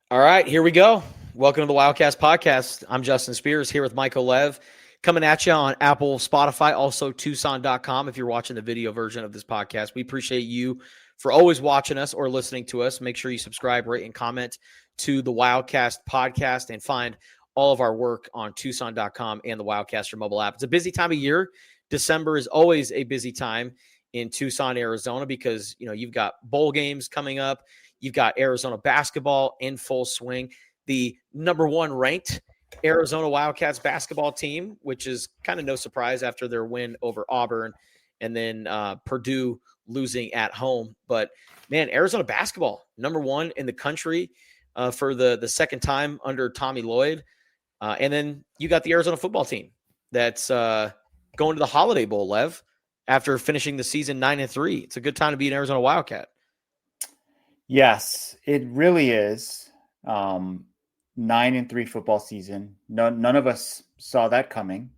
All right, here we go. Welcome to the Wildcast podcast. I'm Justin Spears here with Michael Lev, coming at you on Apple, Spotify, also Tucson.com. If you're watching the video version of this podcast, we appreciate you for always watching us or listening to us. Make sure you subscribe, rate, and comment to the Wildcast podcast and find all of our work on Tucson.com and the Wildcaster mobile app. It's a busy time of year. December is always a busy time in Tucson, Arizona, because you've got bowl games coming up. You've got Arizona basketball in full swing. The number one ranked Arizona Wildcats basketball team, which is kind of no surprise after their win over Auburn and then Purdue losing at home. But, man, Arizona basketball, number one in the country for the second time under Tommy Lloyd. And then you got the Arizona football team that's going to the Holiday Bowl, Lev, after finishing the season 9-3. It's a good time to be an Arizona Wildcat. Yes, it really is. 9-3 football season. None of us saw that coming.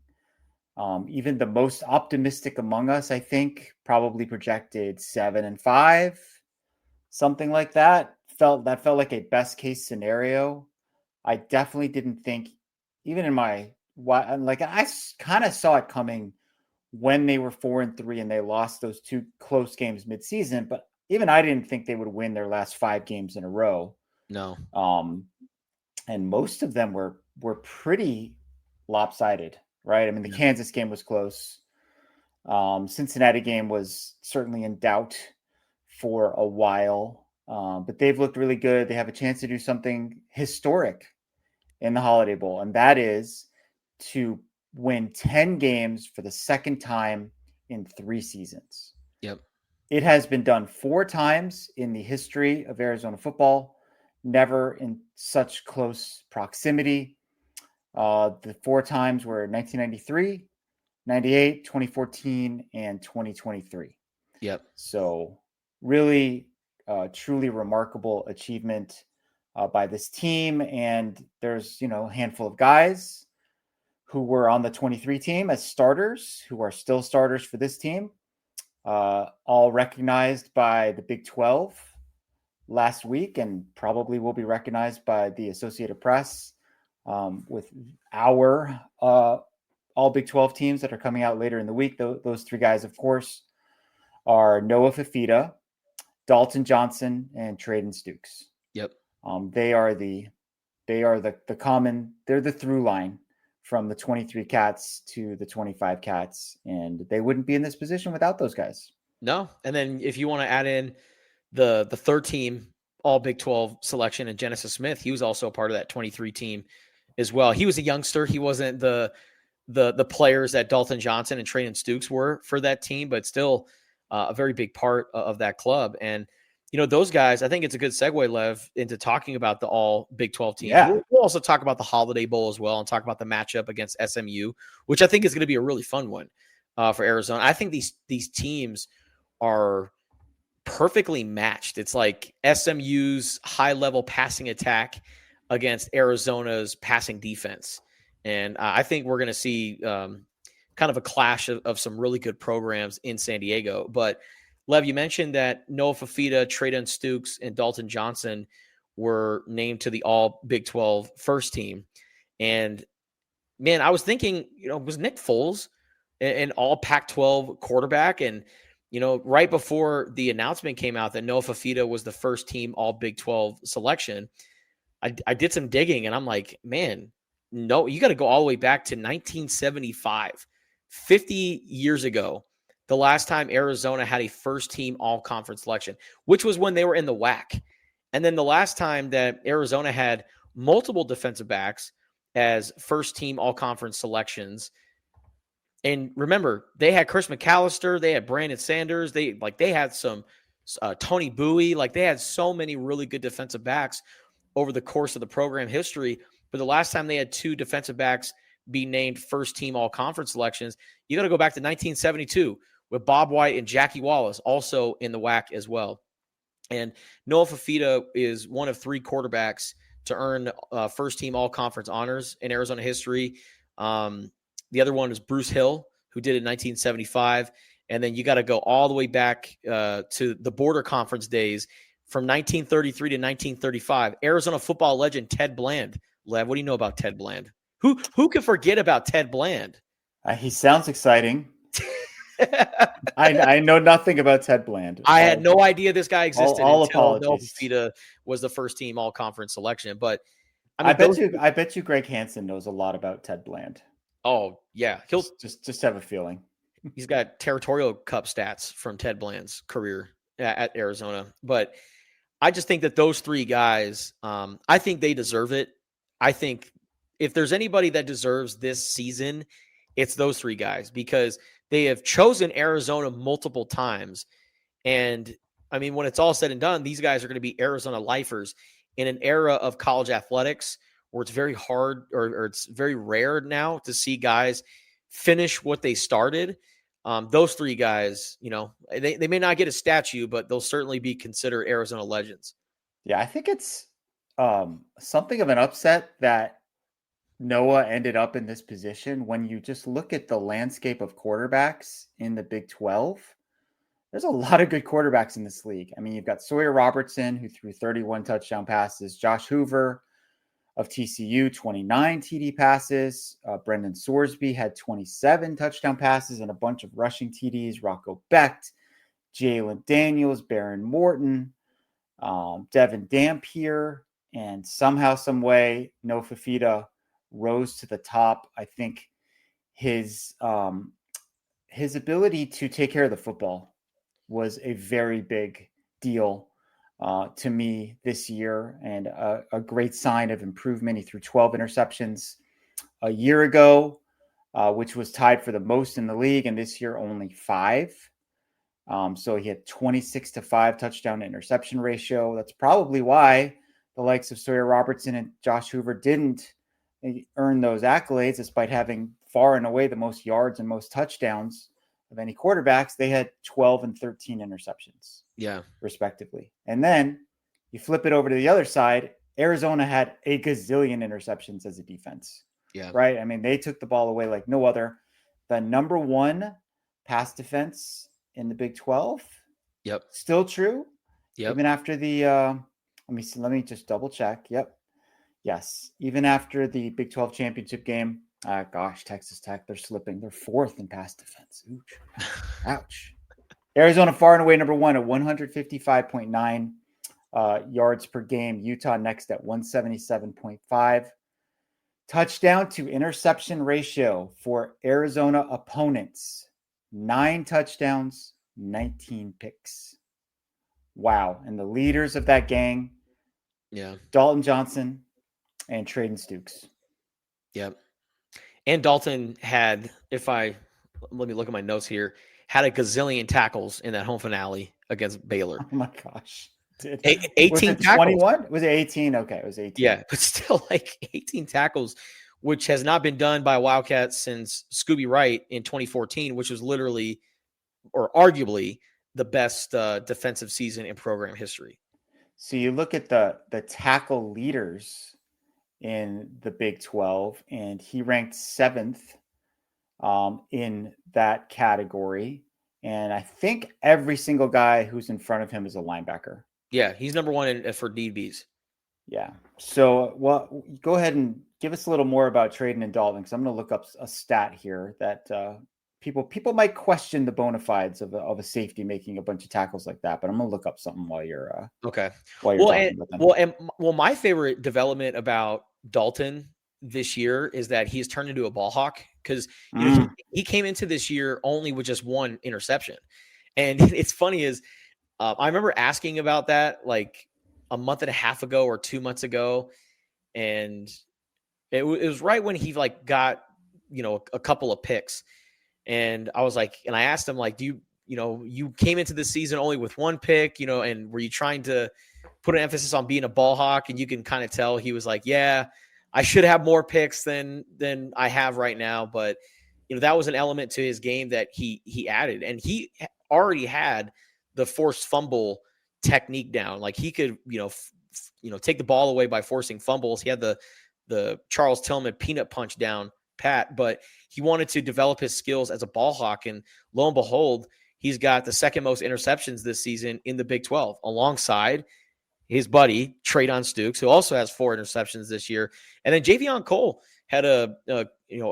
Even the most optimistic among us, I think, probably projected 7-5, something like that. Felt like a best case scenario. I definitely didn't think, even in I kind of saw it coming when they were 4-3 and they lost those two close games midseason, but even I didn't think they would win their last 5 games in a row. No. And most of them were pretty lopsided, right? I mean, the Kansas game was close. Cincinnati game was certainly in doubt for a while, but they've looked really good. They have a chance to do something historic in the Holiday Bowl, and that is to win 10 games for the second time in 3 seasons. Yep. It has been done 4 times in the history of Arizona football, never in such close proximity. The 4 times were 1993, 98, 2014, and 2023. Yep. So really, truly remarkable achievement by this team. And there's, a handful of guys who were on the 23 team as starters, who are still starters for this team. All recognized by the Big 12 last week and probably will be recognized by the Associated Press with our all Big 12 teams that are coming out later in the week. Those 3 guys, of course, are Noah Fifita, Dalton Johnson, and Traden Stukes. Yep. They're the through line from the 23 Cats to the 25 Cats, and they wouldn't be in this position without those guys. No. And then if you want to add in the third team, all Big 12 selection, and Genesis Smith, he was also a part of that 23 team as well. He was a youngster. He wasn't the players that Dalton Johnson and Traden Stukes were for that team, but still a very big part of that club. And, those guys, I think it's a good segue, Lev, into talking about the all Big 12 teams. Yeah. We'll also talk about the Holiday Bowl as well and talk about the matchup against SMU, which I think is going to be a really fun one for Arizona. I think these teams are perfectly matched. It's like SMU's high-level passing attack against Arizona's passing defense. And I think we're going to see kind of a clash of some really good programs in San Diego. But Lev, you mentioned that Noah Fifita, Traden Stukes, and Dalton Johnson were named to the all Big 12 first team. And, man, I was thinking, was Nick Foles an all Pac-12 quarterback? And, right before the announcement came out that Noah Fifita was the first team all Big 12 selection, I did some digging, and I'm like, man, no, you got to go all the way back to 1975, 50 years ago. The last time Arizona had a first-team all-conference selection, which was when they were in the WAC. And then the last time that Arizona had multiple defensive backs as first-team all-conference selections. And remember, they had Chris McAllister, they had Brandon Sanders, they had some Tony Bowie, they had so many really good defensive backs over the course of the program history. But the last time they had 2 defensive backs be named first-team all-conference selections, you got to go back to 1972. With Bob White and Jackie Wallace also in the WAC as well. And Noah Fifita is one of 3 quarterbacks to earn first-team all-conference honors in Arizona history. The other one is Bruce Hill, who did it in 1975. And then you got to go all the way back to the Border Conference days from 1933 to 1935. Arizona football legend Ted Bland. Lev, what do you know about Ted Bland? Who can forget about Ted Bland? He sounds exciting. I know nothing about Ted Bland. I had no idea this guy existed all until apologies. Noah Fifita was the first team all conference selection. But I bet you Greg Hansen knows a lot about Ted Bland. Oh yeah, he'll just have a feeling. He's got territorial cup stats from Ted Bland's career at Arizona. But I just think that those three guys, I think they deserve it. I think if there's anybody that deserves this season, it's those three guys, because they have chosen Arizona multiple times. And I mean, when it's all said and done, these guys are going to be Arizona lifers in an era of college athletics where it's very hard or it's very rare now to see guys finish what they started. Those three guys, they may not get a statue, but they'll certainly be considered Arizona legends. Yeah, I think it's something of an upset that Noah ended up in this position. When you just look at the landscape of quarterbacks in the Big 12, there's a lot of good quarterbacks in this league. I mean, you've got Sawyer Robertson, who threw 31 touchdown passes, Josh Hoover of TCU, 29 TD passes. Brendan Sorsby had 27 touchdown passes and a bunch of rushing TDs. Rocco Becht, Jalen Daniels, Baron Morton, Devin Dampier, and somehow, some way, Noah Fifita rose to the top. I think his ability to take care of the football was a very big deal to me this year, and a great sign of improvement. He threw 12 interceptions a year ago, which was tied for the most in the league, and this year only 5. So he had 26-5 touchdown to interception ratio. That's probably why the likes of Sawyer Robertson and Josh Hoover didn't earn those accolades, despite having far and away the most yards and most touchdowns of any quarterbacks. They had 12 and 13 interceptions, respectively. And then you flip it over to the other side. Arizona had a gazillion interceptions as a defense. Yeah. Right. I mean, they took the ball away like no other. The number one pass defense in the Big 12. Yep. Still true. Yep. Even after the, let me just double check. Yep. Yes. Even after the Big 12 championship game. Texas Tech, they're slipping. They're 4th in pass defense. Ouch. Arizona far and away number 1 at 155.9 yards per game. Utah next at 177.5. Touchdown to interception ratio for Arizona opponents. 9 touchdowns, 19 picks. Wow. And the leaders of that gang, Dalton Johnson and Traden Stukes. Yep. And Dalton had, let me look at my notes here, had a gazillion tackles in that home finale against Baylor. Oh my gosh. 18 was it tackles. 21? Was it 18? Okay, it was 18. Yeah, but still 18 tackles, which has not been done by Wildcats since Scooby Wright in 2014, which was literally or arguably the best defensive season in program history. So you look at the tackle leaders in the Big 12, and he ranked 7th in that category. And I think every single guy who's in front of him is a linebacker. Yeah, he's number 1 for DBs. Yeah. So, go ahead and give us a little more about Traden and Dalton, because I'm going to look up a stat here that people might question the bona fides of a safety making a bunch of tackles like that. But I'm going to look up something while you're okay. While you're talking about them. My favorite development about Dalton this year is that he's turned into a ball hawk, because he came into this year only with just 1 interception. And it's funny is I remember asking about that like a month and a half ago or 2 months ago. And it was right when he got, a couple of picks. And I was like, and I asked him, like, you came into this season only with 1 pick, and were you trying to put an emphasis on being a ball hawk? And you can kind of tell he was like, yeah, I should have more picks than I have right now. But, that was an element to his game that he added. And he already had the forced fumble technique down. Like he could, take the ball away by forcing fumbles. He had the Charles Tillman peanut punch down pat, but he wanted to develop his skills as a ball hawk. And lo and behold, he's got the 2nd most interceptions this season in the Big 12, alongside his buddy, Traydon Stukes, who also has 4 interceptions this year. And then Javion Cole had a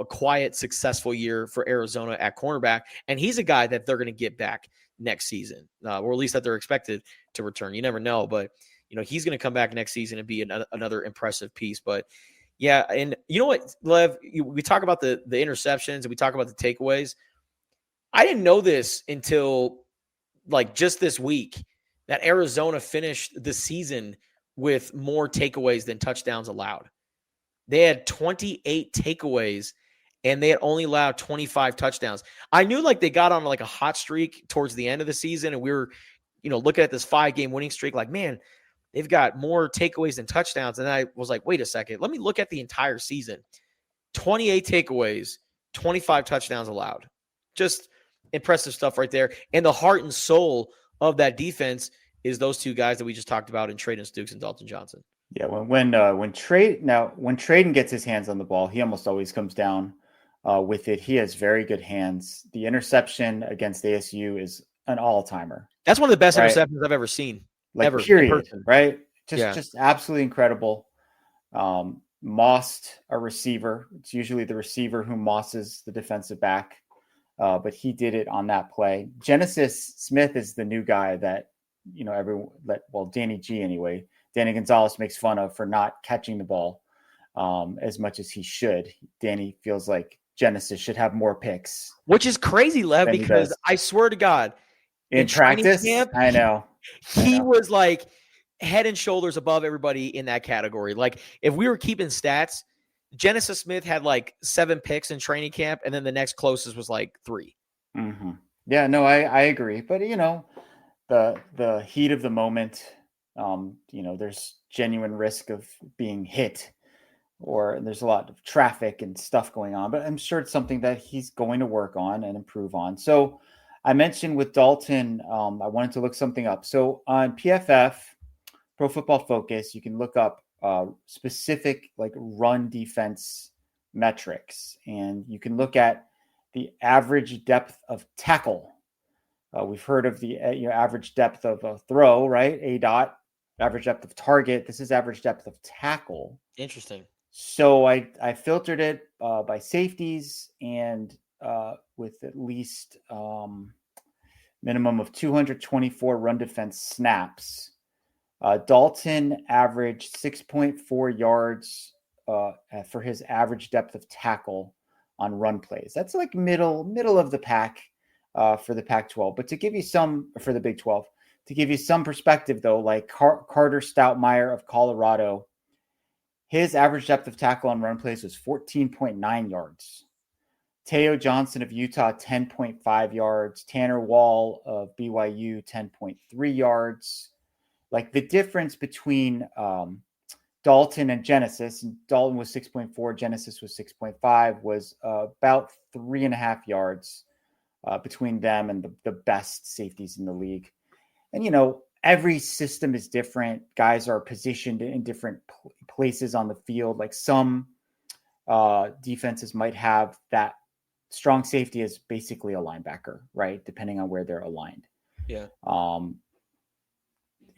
quiet, successful year for Arizona at cornerback. And he's a guy that they're going to get back next season, or at least that they're expected to return. You never know, but he's going to come back next season and be another impressive piece. But yeah, and you know what, Lev, we talk about the interceptions and we talk about the takeaways. I didn't know this until like just this week that Arizona finished the season with more takeaways than touchdowns allowed. They had 28 takeaways and they had only allowed 25 touchdowns. I knew like they got on like a hot streak towards the end of the season, and we were, looking at this 5-game winning streak like, man, they've got more takeaways than touchdowns. And I was like, wait a second, let me look at the entire season. 28 takeaways, 25 touchdowns allowed. Just impressive stuff right there. And the heart and soul of that defense is those two guys that we just talked about in Traydon Stukes and Dalton Johnson. Yeah, when Traydon gets his hands on the ball, he almost always comes down with it. He has very good hands. The interception against ASU is an all-timer. That's one of the best interceptions I've ever seen. Like ever, period, right? Just absolutely incredible. Mossed a receiver. It's usually the receiver who mosses the defensive back, but he did it on that play. Genesis Smith is the new guy that Danny G anyway. Danny Gonzalez makes fun of for not catching the ball as much as he should. Danny feels like Genesis should have more picks, which is crazy, Lev, because I swear to God, in practice, camp, I know he was like head and shoulders above everybody in that category. Like if we were keeping stats, Genesis Smith had like 7 picks in training camp, and then the next closest was like 3. Mm-hmm. Yeah, no, I agree, but the heat of the moment. There's genuine risk of being hit, or there's a lot of traffic and stuff going on, but I'm sure it's something that he's going to work on and improve on. So I mentioned with Dalton, I wanted to look something up. So on PFF, Pro Football Focus, you can look up specific like run defense metrics, and you can look at the average depth of tackle. We've heard of the average depth of a throw, right? ADOT. Average depth of target. This is average depth of tackle. Interesting. So I filtered it by safeties and with at least minimum of 224 run defense snaps. Dalton averaged 6.4 yards for his average depth of tackle on run plays. That's like middle of the pack for the Pac-12. But to give you some for the Big 12. To give you some perspective, though, like Carter Stoutmeyer of Colorado, his average depth of tackle on run plays was 14.9 yards. Teo Johnson of Utah, 10.5 yards. Tanner Wall of BYU, 10.3 yards. Like the difference between Dalton and Genesis, and Dalton was 6.4, Genesis was 6.5, was about 3.5 yards between them and the best safeties in the league. And, every system is different. Guys are positioned in different places on the field. Like some defenses might have that strong safety as basically a linebacker, right? Depending on where they're aligned. Yeah.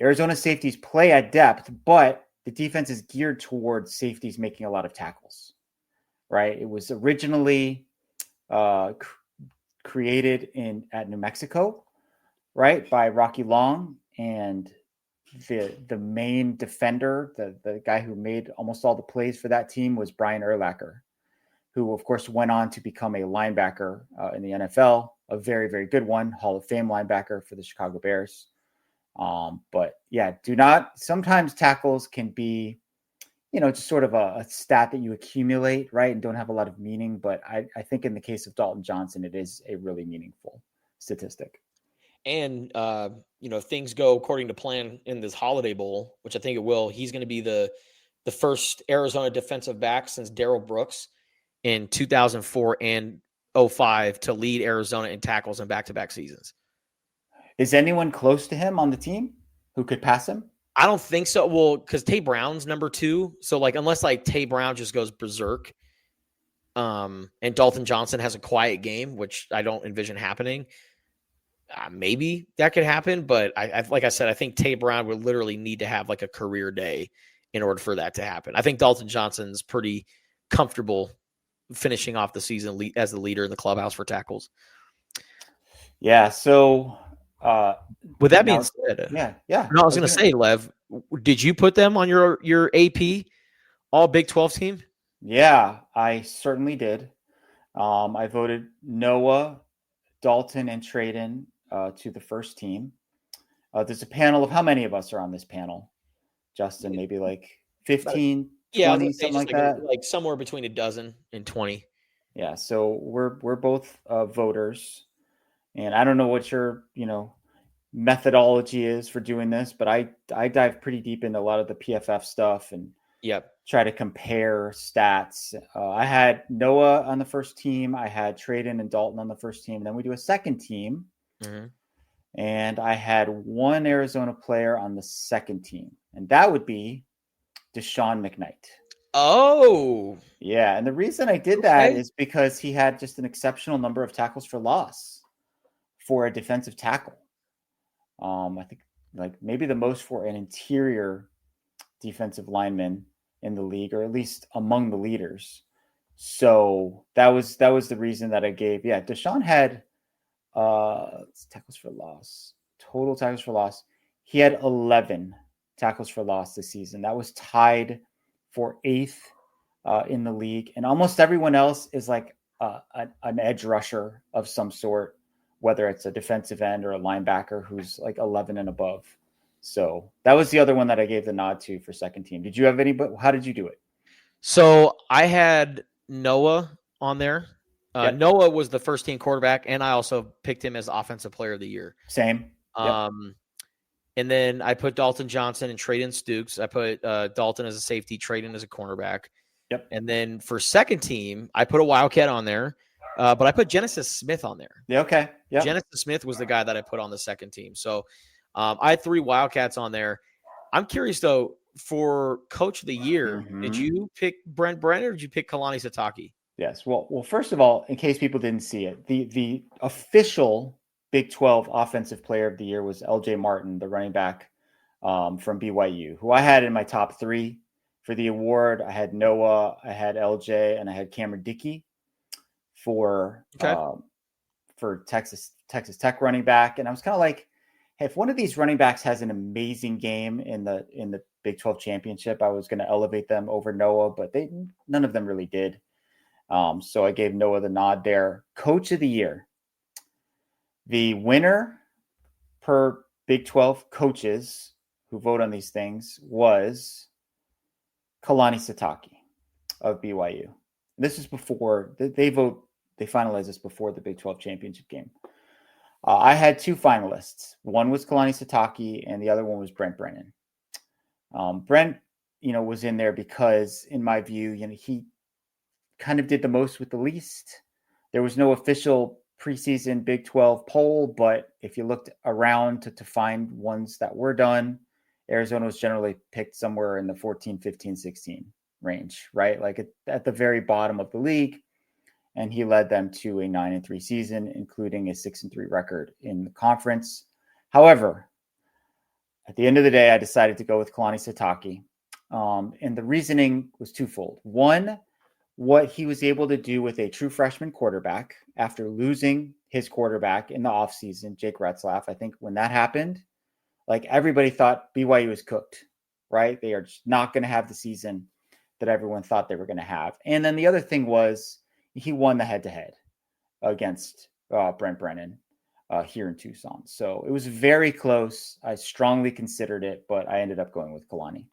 Arizona safeties play at depth, but the defense is geared towards safeties making a lot of tackles, right? It was originally created at New Mexico, right, by Rocky Long, and the main defender, the guy who made almost all the plays for that team was Brian Urlacher, who of course went on to become a linebacker in the NFL, a very, very good one, Hall of Fame linebacker for the Chicago Bears. But yeah, sometimes tackles can be, just sort of a stat that you accumulate, right, and don't have a lot of meaning. But I think in the case of Dalton Johnson, it is a really meaningful statistic. And, if things go according to plan in this Holiday Bowl, which I think it will, he's going to be the first Arizona defensive back since Darrell Brooks in 2004 and 2005 to lead Arizona in tackles in back-to-back seasons. Is anyone close to him on the team who could pass him? I don't think so. Well, because Tay Brown's number 2. So, unless, Tay Brown just goes berserk and Dalton Johnson has a quiet game, which I don't envision happening, maybe that could happen. But like I said, I think Tay Brown would literally need to have like a career day in order for that to happen. I think Dalton Johnson's pretty comfortable finishing off the season as the leader in the clubhouse for tackles. Yeah. So, with that being said, yeah. No, I was going to say, Lev, did you put them on your AP all Big 12 team? Yeah, I certainly did. I voted Noah, Dalton, and Traden to the first team. There's a panel of how many of us are on this panel? Justin, maybe like 15, 20, something like that. Like somewhere between a dozen and 20. Yeah, so we're both voters, and I don't know what your methodology is for doing this, but I dive pretty deep into a lot of the PFF stuff and try to compare stats. I had Noah on the first team. I had Traden and Dalton on the first team. Then we do a second team. Mm-hmm. And I had one Arizona player on the second team. And that would be Deshaun McKnight. Oh. Yeah. And the reason I did that is because he had just an exceptional number of tackles for loss for a defensive tackle. I think like maybe the most for an interior defensive lineman in the league, or at least among the leaders. So that was the reason that I gave. Yeah, Deshaun had tackles for loss, total tackles for loss. He had 11 tackles for loss this season. That was tied for 8th in the league, and almost everyone else is like an edge rusher of some sort, whether it's a defensive end or a linebacker who's like 11 and above. So that was the other one that I gave the nod to for second team. Did you have any? But how did you do it? So I had Noah on there. Noah was the first team quarterback, and I also picked him as offensive player of the year. Same. And then I put Dalton Johnson and Traden Stukes. I put Dalton as a safety, Traden as a cornerback. Yep. And then for second team, I put a Wildcat on there, but I put Genesis Smith on there. Yeah. Okay. Yeah. Genesis Smith was the guy that I put on the second team. So I had 3 Wildcats on there. I'm curious though, for Coach of the Year, did you pick Brent Brennan or did you pick Kalani Sitake? Yes. Well, first of all, in case people didn't see it, the official Big 12 Offensive Player of the Year was L.J. Martin, the running back from BYU, who I had in my top 3 for the award. I had Noah, I had L.J., and I had Cameron Dickey for Texas Tech running back. And I was kind of like, hey, if one of these running backs has an amazing game in the Big 12 championship, I was going to elevate them over Noah, but none of them really did. So I gave Noah the nod there. Coach of the Year. The winner per Big 12 coaches who vote on these things was Kalani Sitake of BYU. This is before they finalize this before the Big 12 championship game. I had 2 finalists. One was Kalani Sitake and the other one was Brent Brennan. Brent, was in there because in my view, he kind of did the most with the least. There was no official preseason Big 12 poll, but if you looked around to find ones that were done, Arizona was generally picked somewhere in the 14, 15, 16 range, right? Like at the very bottom of the league. And he led them to a 9-3 season, including a 6-3 record in the conference. However, at the end of the day, I decided to go with Kalani Sitake. And the reasoning was twofold. One, what he was able to do with a true freshman quarterback after losing his quarterback in the offseason, Jake Retzlaff. I think when that happened, like everybody thought BYU was cooked, right? They are just not going to have the season that everyone thought they were going to have. And then the other thing was he won the head-to-head against Brent Brennan here in Tucson. So it was very close. I strongly considered it, but I ended up going with Kalani.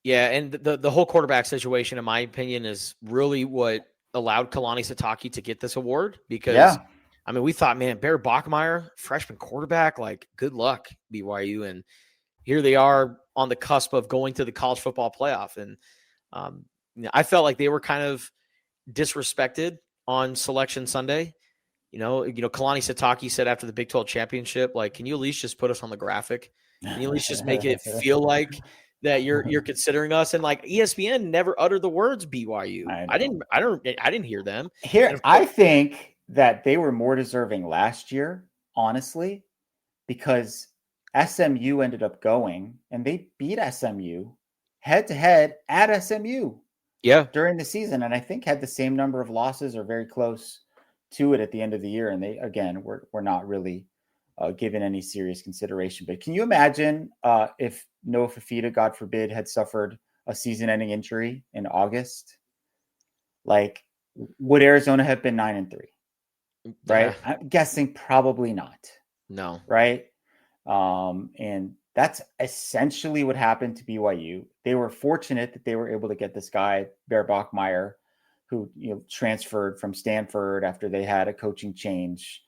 Yeah, and the whole quarterback situation, in my opinion, is really what allowed Kalani Sitake to get this award because, I mean, we thought, man, Bear Bachmeier, freshman quarterback, like good luck, BYU. And here they are on the cusp of going to the college football playoff. And I felt like they were kind of disrespected on Selection Sunday. Kalani Sitake said after the Big 12 championship, like, can you at least just put us on the graphic? Can you at least just make it feel like that you're considering us? And like ESPN never uttered the words BYU. I didn't hear them. Here, I think that they were more deserving last year honestly, because SMU ended up going and they beat SMU head to head at SMU Yeah. during the season. And I think had the same number of losses or very close to it at the end of the year. And they, again, were not really given any serious consideration. But can you imagine if Noah Fafita, God forbid, had suffered a season-ending injury in August? Like, would Arizona have been 9-3? Right? Yeah. I'm guessing probably not. No. Right? And that's essentially what happened to BYU. They were fortunate that they were able to get this guy, Bear Bachmeyer, who transferred from Stanford after they had a coaching change.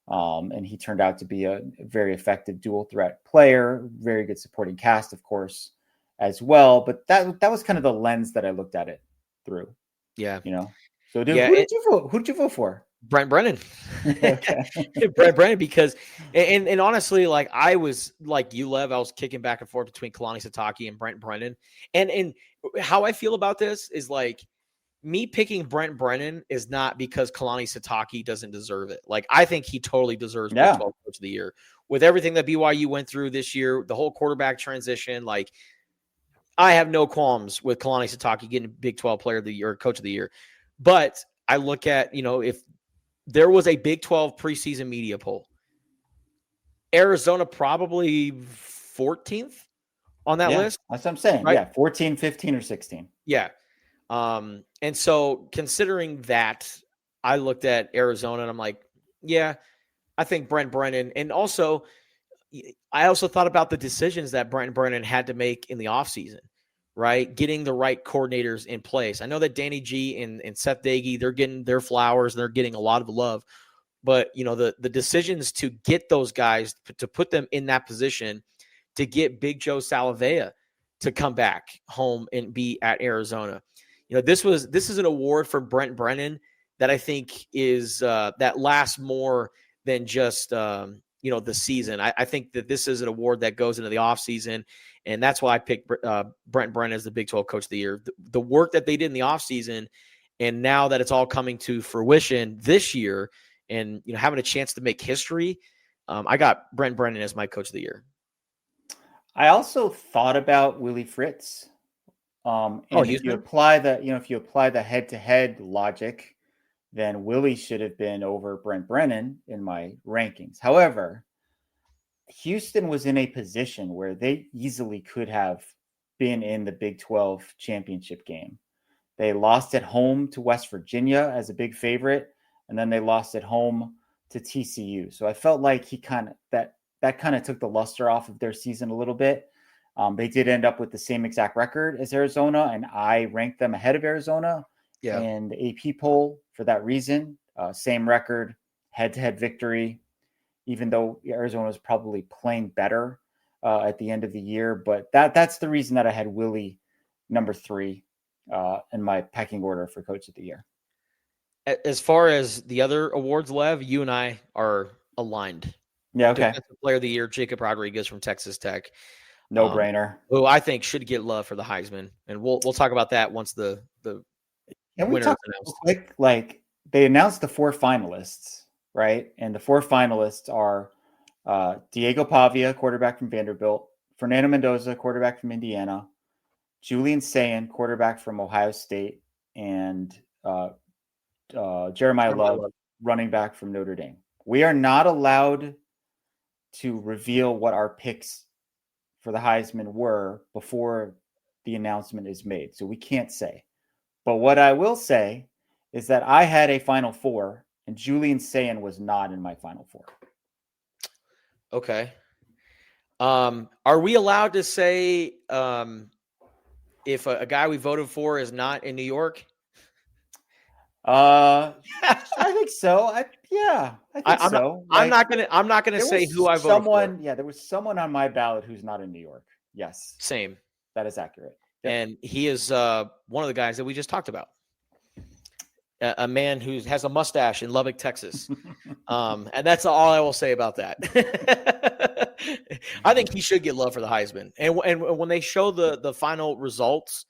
And he turned out to be a very effective dual threat player, very good supporting cast, of course, as well. But that was kind of the lens that I looked at it through. Yeah. So who did you vote? Who did you vote for? Brent Brennan. Okay. Brent Brennan, because and honestly, like I was like you, Lev, I was kicking back and forth between Kalani Sitake and Brent Brennan. And how I feel about this is like me picking Brent Brennan is not because Kalani Sitake doesn't deserve it. Like I think he totally deserves Big 12 Coach of the Year. With everything that BYU went through this year, the whole quarterback transition, like I have no qualms with Kalani Sitake getting Big 12 Player of the Year, Coach of the Year. But I look at, if there was a Big 12 preseason media poll, Arizona probably 14th on that list. That's what I'm saying. Right? Yeah, 14, 15, or 16. Yeah. And so considering that, I looked at Arizona and I'm like, yeah, I think Brent Brennan. And also, I also thought about the decisions that Brent Brennan had to make in the offseason, right? Getting the right coordinators in place. I know that Danny G and Seth Dagey, they're getting their flowers and they're getting a lot of love. But, the decisions to get those guys, to put them in that position, to get Big Joe Salavea to come back home and be at Arizona. This is an award for Brent Brennan that I think is that lasts more than just, the season. I think that this is an award that goes into the offseason, and that's why I picked Brent Brennan as the Big 12 Coach of the Year. The work that they did in the offseason, and now that it's all coming to fruition this year and, having a chance to make history, I got Brent Brennan as my Coach of the Year. I also thought about Willie Fritz. If you apply the head-to-head logic, then Willie should have been over Brent Brennan in my rankings. However, Houston was in a position where they easily could have been in the Big 12 championship game. They lost at home to West Virginia as a big favorite, and then they lost at home to TCU. So I felt like that kind of took the luster off of their season a little bit. They did end up with the same exact record as Arizona, and I ranked them ahead of Arizona in the AP poll for that reason. Same record, head-to-head victory, even though Arizona was probably playing better at the end of the year. But that's the reason that I had Willie number 3 in my pecking order for Coach of the Year. As far as the other awards, Lev, you and I are aligned. Yeah, okay. Defensive Player of the Year, Jacob Rodriguez from Texas Tech. No brainer. Who I think should get love for the Heisman. And we'll talk about that once the winner is announced. Quick, like they announced the 4 finalists, right? And the 4 finalists are Diego Pavia, quarterback from Vanderbilt, Fernando Mendoza, quarterback from Indiana, Julian Sayin, quarterback from Ohio State, and Jeremiah Love, running back from Notre Dame. We are not allowed to reveal what our picks for the Heisman were before the announcement is made. So we can't say. But what I will say is that I had a Final 4, and Julian Sayin was not in my Final 4. Okay. Are we allowed to say if a guy we voted for is not in New York? I think so. I think so. I'm not gonna say who I voted for. Yeah, there was someone on my ballot who's not in New York. Yes. Same. That is accurate. Yep. And he is one of the guys that we just talked about. A man who has a mustache in Lubbock, Texas. And that's all I will say about that. I think he should get love for the Heisman. And when they show the final results,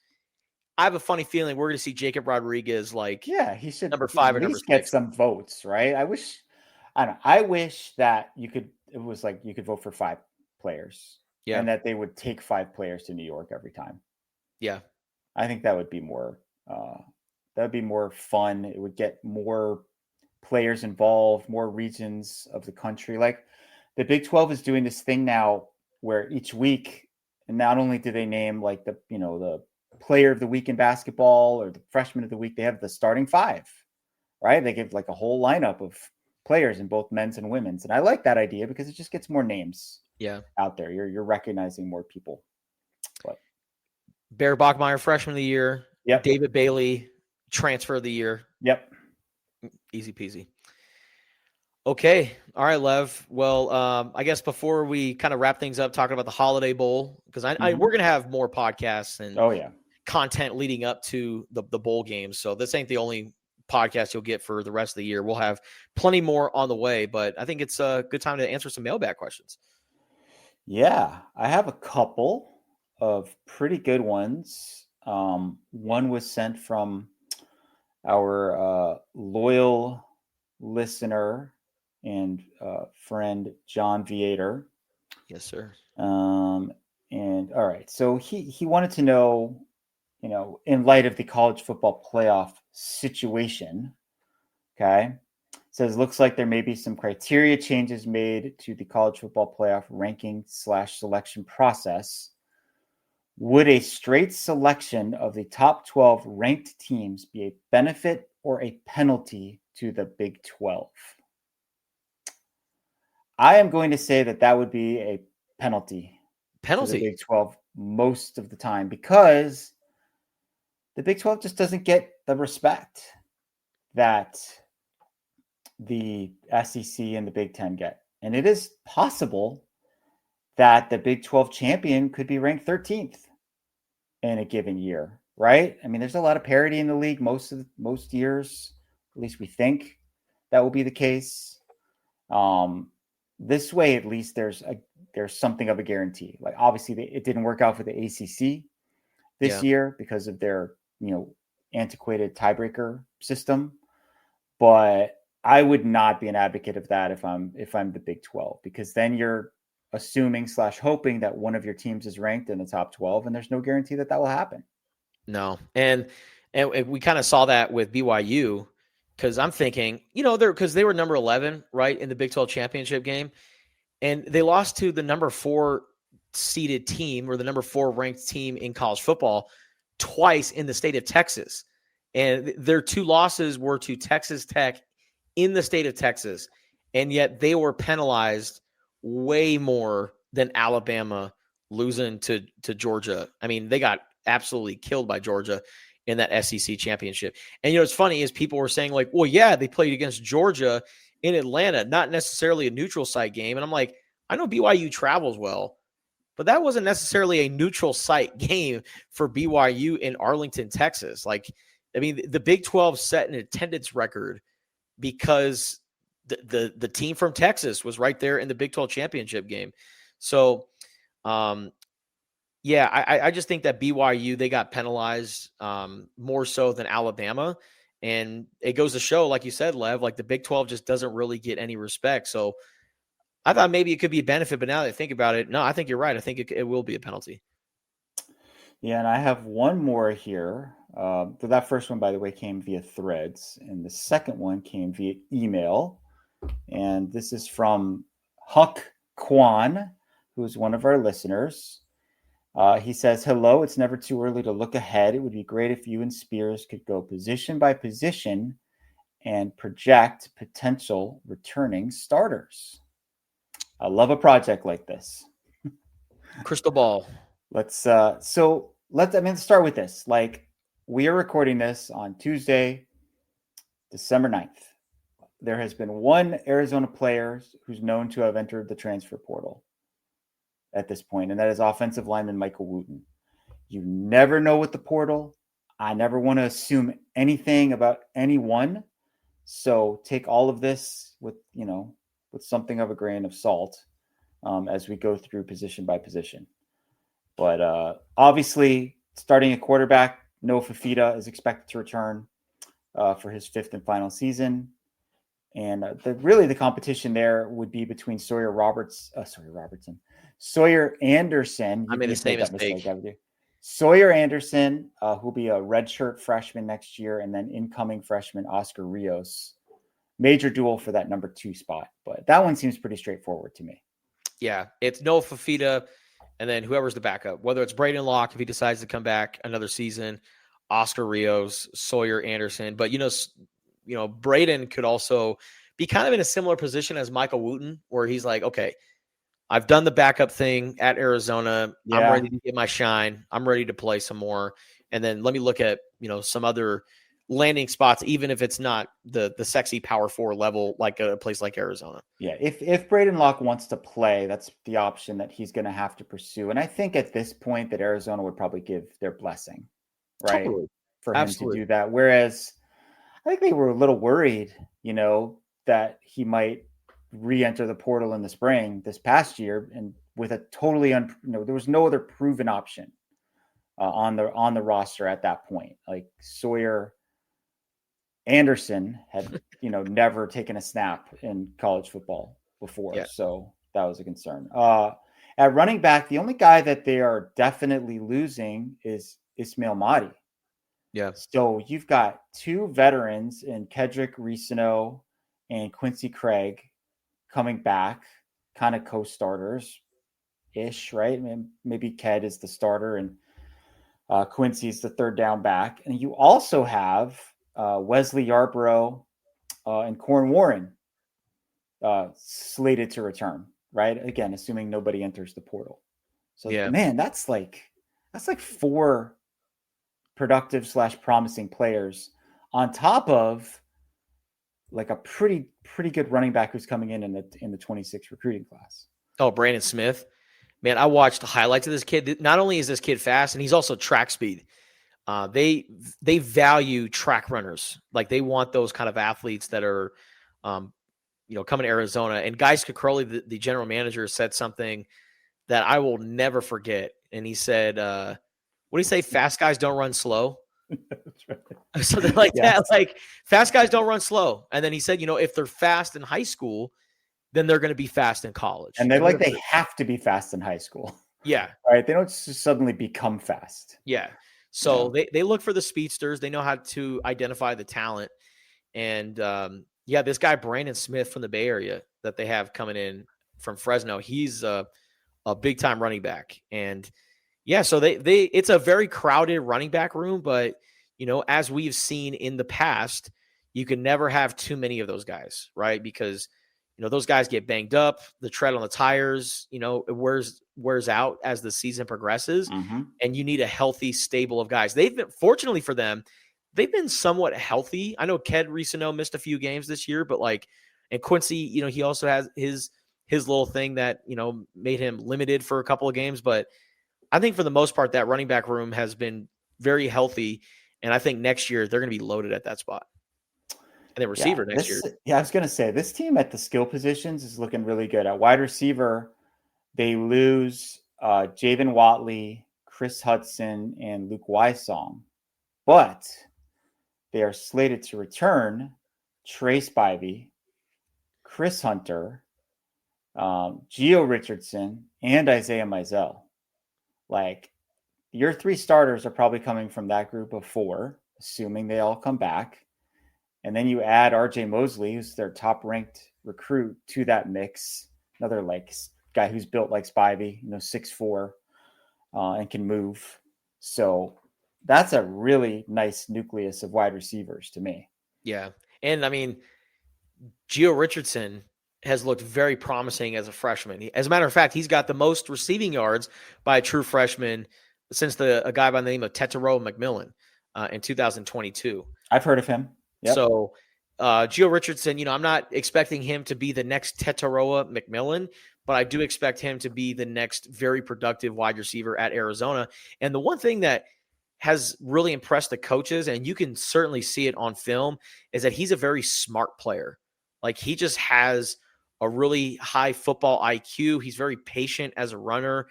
I have a funny feeling we're going to see Jacob Rodriguez he should number 5 or at number least 6. Get some votes, right? I wish I don't know. I wish that it was like you could vote for 5 players Yeah. and that they would take 5 players to New York every time. Yeah. I think that would be more fun. It would get more players involved, more regions of the country. Like the Big 12 is doing this thing now where each week, and not only do they name like the player of the week in basketball or the freshman of the week, they have the starting 5, right? They give like a whole lineup of players in both men's and women's. And I like that idea because it just gets more names out there. You're recognizing more people. But Bear Bachmeyer, freshman of the year. Yep. David Bailey, transfer of the year. Yep. Easy peasy. Okay. All right, Lev. Well, I guess before we kind of wrap things up, talking about the Holiday Bowl, because we're going to have more podcasts and content leading up to the bowl games. So this ain't the only podcast you'll get for the rest of the year. We'll have plenty more on the way, but I think it's a good time to answer some mailbag questions. Yeah, I have a couple of pretty good ones. One was sent from our loyal listener and friend John Viator. Yes, sir. And all right, so he wanted to know, in light of the college football playoff situation, okay, says looks like there may be some criteria changes made to the college football playoff ranking / selection process. Would a straight selection of the top 12 ranked teams be a benefit or a penalty to the Big 12? I am going to say that would be a penalty. To the Big 12 most of the time, because the Big 12 just doesn't get the respect that the SEC and the Big 10 get. And it is possible that the Big 12 champion could be ranked 13th in a given year, right? I mean, there's a lot of parity in the league most years, at least we think that will be the case. This way, at least there's something of a guarantee. Like obviously it didn't work out for the ACC this year because of their, antiquated tiebreaker system, but I would not be an advocate of that if I'm the Big 12, because then you're assuming / hoping that one of your teams is ranked in the top 12, and there's no guarantee that will happen. No. And we kind of saw that with BYU, because I'm thinking, because they were number 11, right, in the Big 12 championship game, and they lost to the number 4 seeded team, or the number 4 ranked team in college football, twice in the state of Texas. And their 2 losses were to Texas Tech in the state of Texas. And yet they were penalized way more than Alabama losing to Georgia. I mean, they got absolutely killed by Georgia in that SEC championship. And what's funny is people were saying like, well, yeah, they played against Georgia in Atlanta, not necessarily a neutral site game. And I'm like, I know BYU travels well, but that wasn't necessarily a neutral site game for BYU in Arlington, Texas. Like, I mean, the Big 12 set an attendance record because the team from Texas was right there in the Big 12 championship game. So, yeah, I just think that BYU, they got penalized more so than Alabama. And it goes to show, like you said, Lev, like the Big 12 just doesn't really get any respect. So I thought maybe it could be a benefit, but now that I think about it, no, I think you're right. I think it will be a penalty. Yeah, and I have one more here. So that first one, by the way, came via Threads, and the second one came via email. And this is from Huck Kwan, who's one of our listeners. He says, hello, it's never too early to look ahead. It would be great if you and Spears could go position by position and project potential returning starters. I love a project like this. Crystal ball. Let's start with this. Like, we are recording this on Tuesday, December 9th. There has been one Arizona player who's known to have entered the transfer portal at this point, and that is offensive lineman Michael Wooten. You never know with the portal. I never want to assume anything about anyone. So take all of this with something of a grain of salt as we go through position by position. But obviously, starting a quarterback, Noah Fafita is expected to return for his 5th and final season. And really the competition there would be between Sawyer Anderson. I made the You've made same that mistake. mistake, haven't you? Sawyer Anderson, who'll be a redshirt freshman next year, and then incoming freshman Oscar Rios. Major duel for that number 2 spot, but that one seems pretty straightforward to me. Yeah, it's Noah Fafita, and then whoever's the backup, whether it's Braden Locke if he decides to come back another season, Oscar Rios, Sawyer Anderson. But Braden could also be kind of in a similar position as Michael Wooten, where he's like, okay, I've done the backup thing at Arizona. Yeah. I'm ready to get my shine. I'm ready to play some more. And then let me look at, some other landing spots, even if it's not the sexy power 4 level, like a place like Arizona. Yeah. If Braden Locke wants to play, that's the option that he's going to have to pursue. And I think at this point that Arizona would probably give their blessing, right? Totally. For him to do that. Whereas I think they were a little worried, that he might re-enter the portal in the spring this past year, and with a totally there was no other proven option on the roster at that point. Like Sawyer Anderson had never taken a snap in college football before, so that was a concern. At running back, the only guy that they are definitely losing is Ismail Mahdi. Yeah. So you've got 2 veterans in Kedrick Risino and Quincy Craig coming back, kind of co-starters ish, right? I mean, maybe Ked is the starter and Quincy's the third down back. And you also have Wesley Yarbrough and Corn Warren slated to return, right? Again, assuming nobody enters the portal. So man, that's like 4 productive / promising players on top of like a pretty good running back who's coming in the 26 recruiting class. Oh, Brandon Smith. Man, I watched the highlights of this kid. Not only is this kid fast, and he's also track speed. They value track runners. Like they want those kind of athletes that are, coming to Arizona. And Guy Cicroli, the general manager, said something that I will never forget. And he said, what do you say? Fast guys don't run slow. That's right. Something like that. Like fast guys don't run slow. And then he said, if they're fast in high school, then they're going to be fast in college. And they have to be fast in high school. Yeah. Right. They don't just suddenly become fast. Yeah. So they look for the speedsters. They know how to identify the talent. And this guy, Brandon Smith from the Bay Area that they have coming in from Fresno, he's a big time running back. And so it's a very crowded running back room, but as we've seen in the past, you can never have too many of those guys, right? Because those guys get banged up, the tread on the tires, it wears out as the season progresses, and you need a healthy stable of guys. Fortunately for them, they've been somewhat healthy. I know Ked Risino missed a few games this year, but and Quincy, he also has his little thing that, made him limited for a couple of games. But I think for the most part, that running back room has been very healthy. And I think next year they're going to be loaded at that spot. And then receiver next year. Yeah, I was going to say, this team at the skill positions is looking really good. At wide receiver, they lose Javen Watley, Chris Hudson, and Luke Wysong. But they are slated to return Trey Spivey, Chris Hunter, Gio Richardson, and Isaiah Mizell. Like, your 3 starters are probably coming from that group of 4, assuming they all come back. And then you add RJ Mosley, who's their top-ranked recruit, to that mix. Another guy who's built like Spivey, 6'4", and can move. So that's a really nice nucleus of wide receivers to me. Yeah, and I mean, Gio Richardson has looked very promising as a freshman. As a matter of fact, he's got the most receiving yards by a true freshman since a guy by the name of Tetairoa McMillan in 2022. I've heard of him. Yep. So Gio Richardson, I'm not expecting him to be the next Tetairoa McMillan, but I do expect him to be the next very productive wide receiver at Arizona. And the one thing that has really impressed the coaches, and you can certainly see it on film, is that he's a very smart player. Like, he just has a really high football IQ. He's very patient as a runner,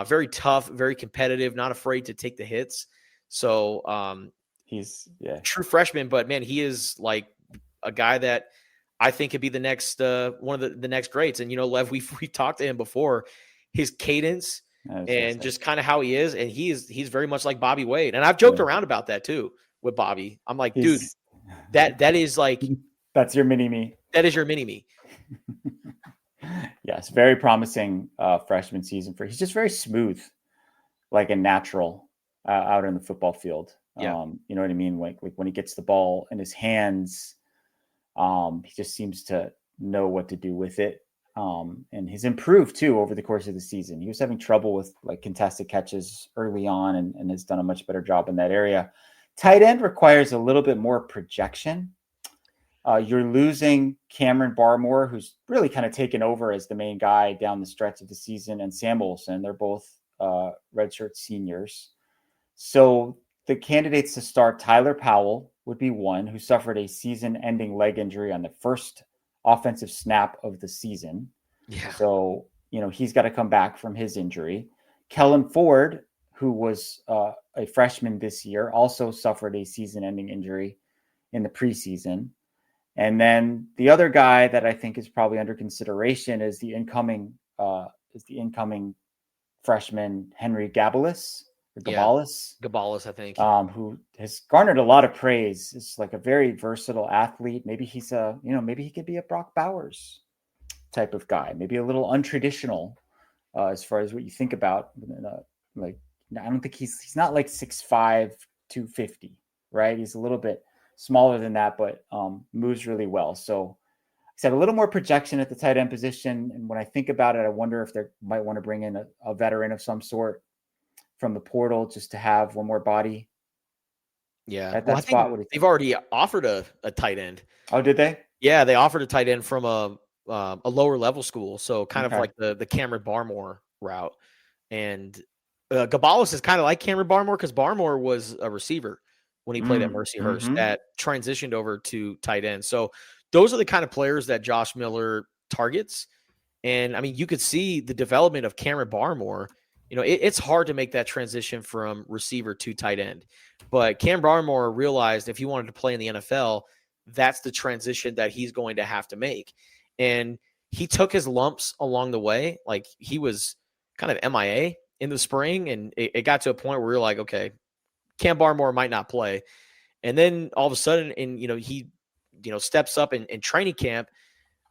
very tough, very competitive, not afraid to take the hits. So he's true freshman, but man, he is like a guy that I think could be the next one of the next greats. And Lev, we talked to him before, his cadence and just kind of how he is, and he's very much like Bobby Wade. And I've joked around about that too with Bobby. I'm like, dude, that is like that's your mini me. That is your mini me. Yes, very promising freshman season he's just very smooth, like a natural out in the football field. Yeah. You know what I mean? Like when he gets the ball in his hands, he just seems to know what to do with it. And he's improved too over the course of the season. He was having trouble with like contested catches early on and has done a much better job in that area. Tight end requires a little bit more projection. You're losing Cameron Barmore, who's really kind of taken over as the main guy down the stretch of the season, and Sam Olsen. They're both redshirt seniors. So the candidates to start, Tyler Powell would be one, who suffered a season-ending leg injury on the first offensive snap of the season. Yeah. So, he's got to come back from his injury. Kellen Ford, who was a freshman this year, also suffered a season-ending injury in the preseason. And then the other guy that I think is probably under consideration is the incoming freshman Henry Gabalis. Gabalis, I think, who has garnered a lot of praise. It's like a very versatile athlete. Maybe he's maybe he could be a Brock Bowers type of guy. Maybe a little untraditional as far as what you think about. Like, I don't think he's not like 6'5", 250, right? He's a little bit smaller than that, but moves really well. So I said a little more projection at the tight end position. And when I think about it, I wonder if they might want to bring in a veteran of some sort from the portal just to have one more body. Yeah. At that spot. They've already offered a tight end. Oh, did they? Yeah, they offered a tight end from a lower level school. So kind of like the Cameron Barmore route. And Gabalis is kind of like Cameron Barmore because Barmore was a receiver when he played at Mercyhurst that transitioned over to tight end. So those are the kind of players that Josh Miller targets. And I mean, you could see the development of Cameron Barmore. It's hard to make that transition from receiver to tight end. But Cam Barmore realized if he wanted to play in the NFL, that's the transition that he's going to have to make. And he took his lumps along the way. Like, he was kind of MIA in the spring, and it got to a point where we were like, okay, Cam Barmore might not play. And then all of a sudden, he steps up in training camp,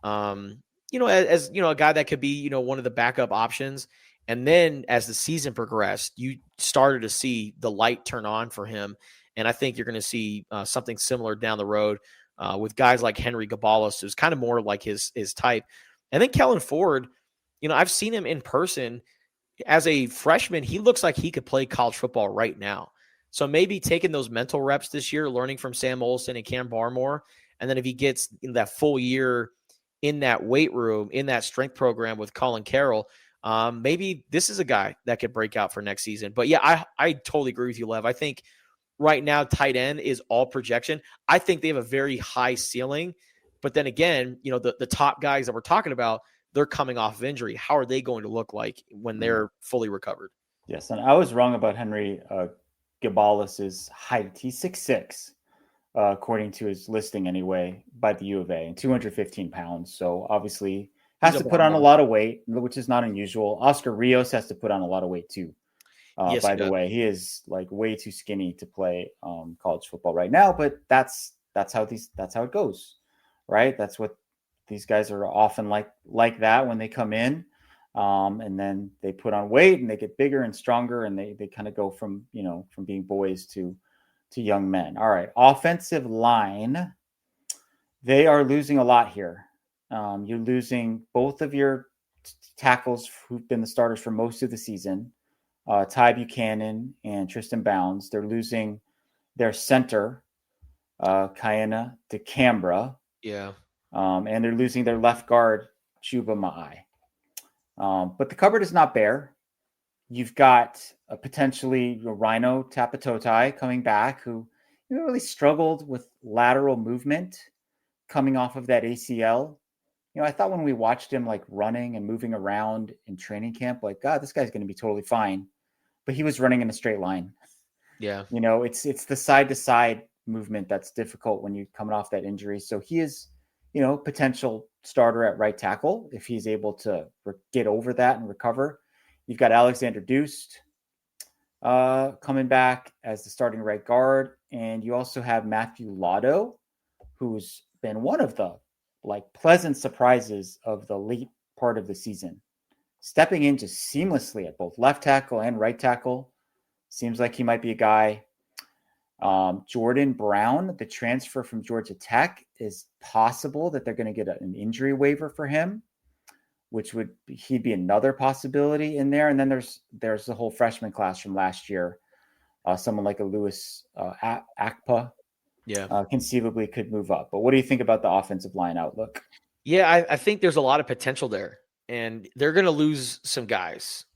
as a guy that could be, one of the backup options. And then as the season progressed, you started to see the light turn on for him. And I think you're going to see something similar down the road with guys like Henry Gabalis, who's kind of more like his type. And then Kellen Ford, I've seen him in person as a freshman. He looks like he could play college football right now. So maybe taking those mental reps this year, learning from Sam Olsen and Cam Barmore. And then if he gets that full year in that weight room, in that strength program with Colin Carroll, maybe this is a guy that could break out for next season. But yeah, I totally agree with you, Lev. I think right now tight end is all projection. I think they have a very high ceiling. But then again, the top guys that we're talking about, they're coming off of injury. How are they going to look like when they're fully recovered? Yes, and I was wrong about Henry Gabalis' height. He's 6'6", according to his listing anyway, by the U of A, and 215 pounds. So obviously has to put on a lot of weight, which is not unusual. Oscar Rios has to put on a lot of weight too. Yes, by the way, he is like way too skinny to play college football right now, but that's how it goes, right? That's what these guys are often like that when they come in. And then they put on weight and they get bigger and stronger, and they kind of go from being boys to young men. All right. Offensive line. They are losing a lot here. You're losing both of your tackles who've been the starters for most of the season, Ty Buchanan and Tristan Bounds. They're losing their center, Kayana DeCambra. Yeah. And they're losing their left guard, Chuba Ma'ai. But the cupboard is not bare. You've got potentially Rhino Tapatotai coming back, who really struggled with lateral movement coming off of that ACL. I thought when we watched him like running and moving around in training camp, like, God, this guy's going to be totally fine. But he was running in a straight line. Yeah. It's the side to side movement that's difficult when you're coming off that injury. So he is potential starter at right tackle if he's able to get over that and recover. You've got Alexander Deuce coming back as the starting right guard, and you also have Matthew Lotto, who's been one of the pleasant surprises of the late part of the season, stepping in just seamlessly at both left tackle and right tackle. Seems like he might be a guy. Jordan Brown, the transfer from Georgia Tech, is possible that they're going to get an injury waiver for him, which he'd be another possibility in there. And then there's the whole freshman class from last year. Someone like a Louis Akpa, conceivably could move up. But what do you think about the offensive line outlook? Yeah, I think there's a lot of potential there, and they're going to lose some guys.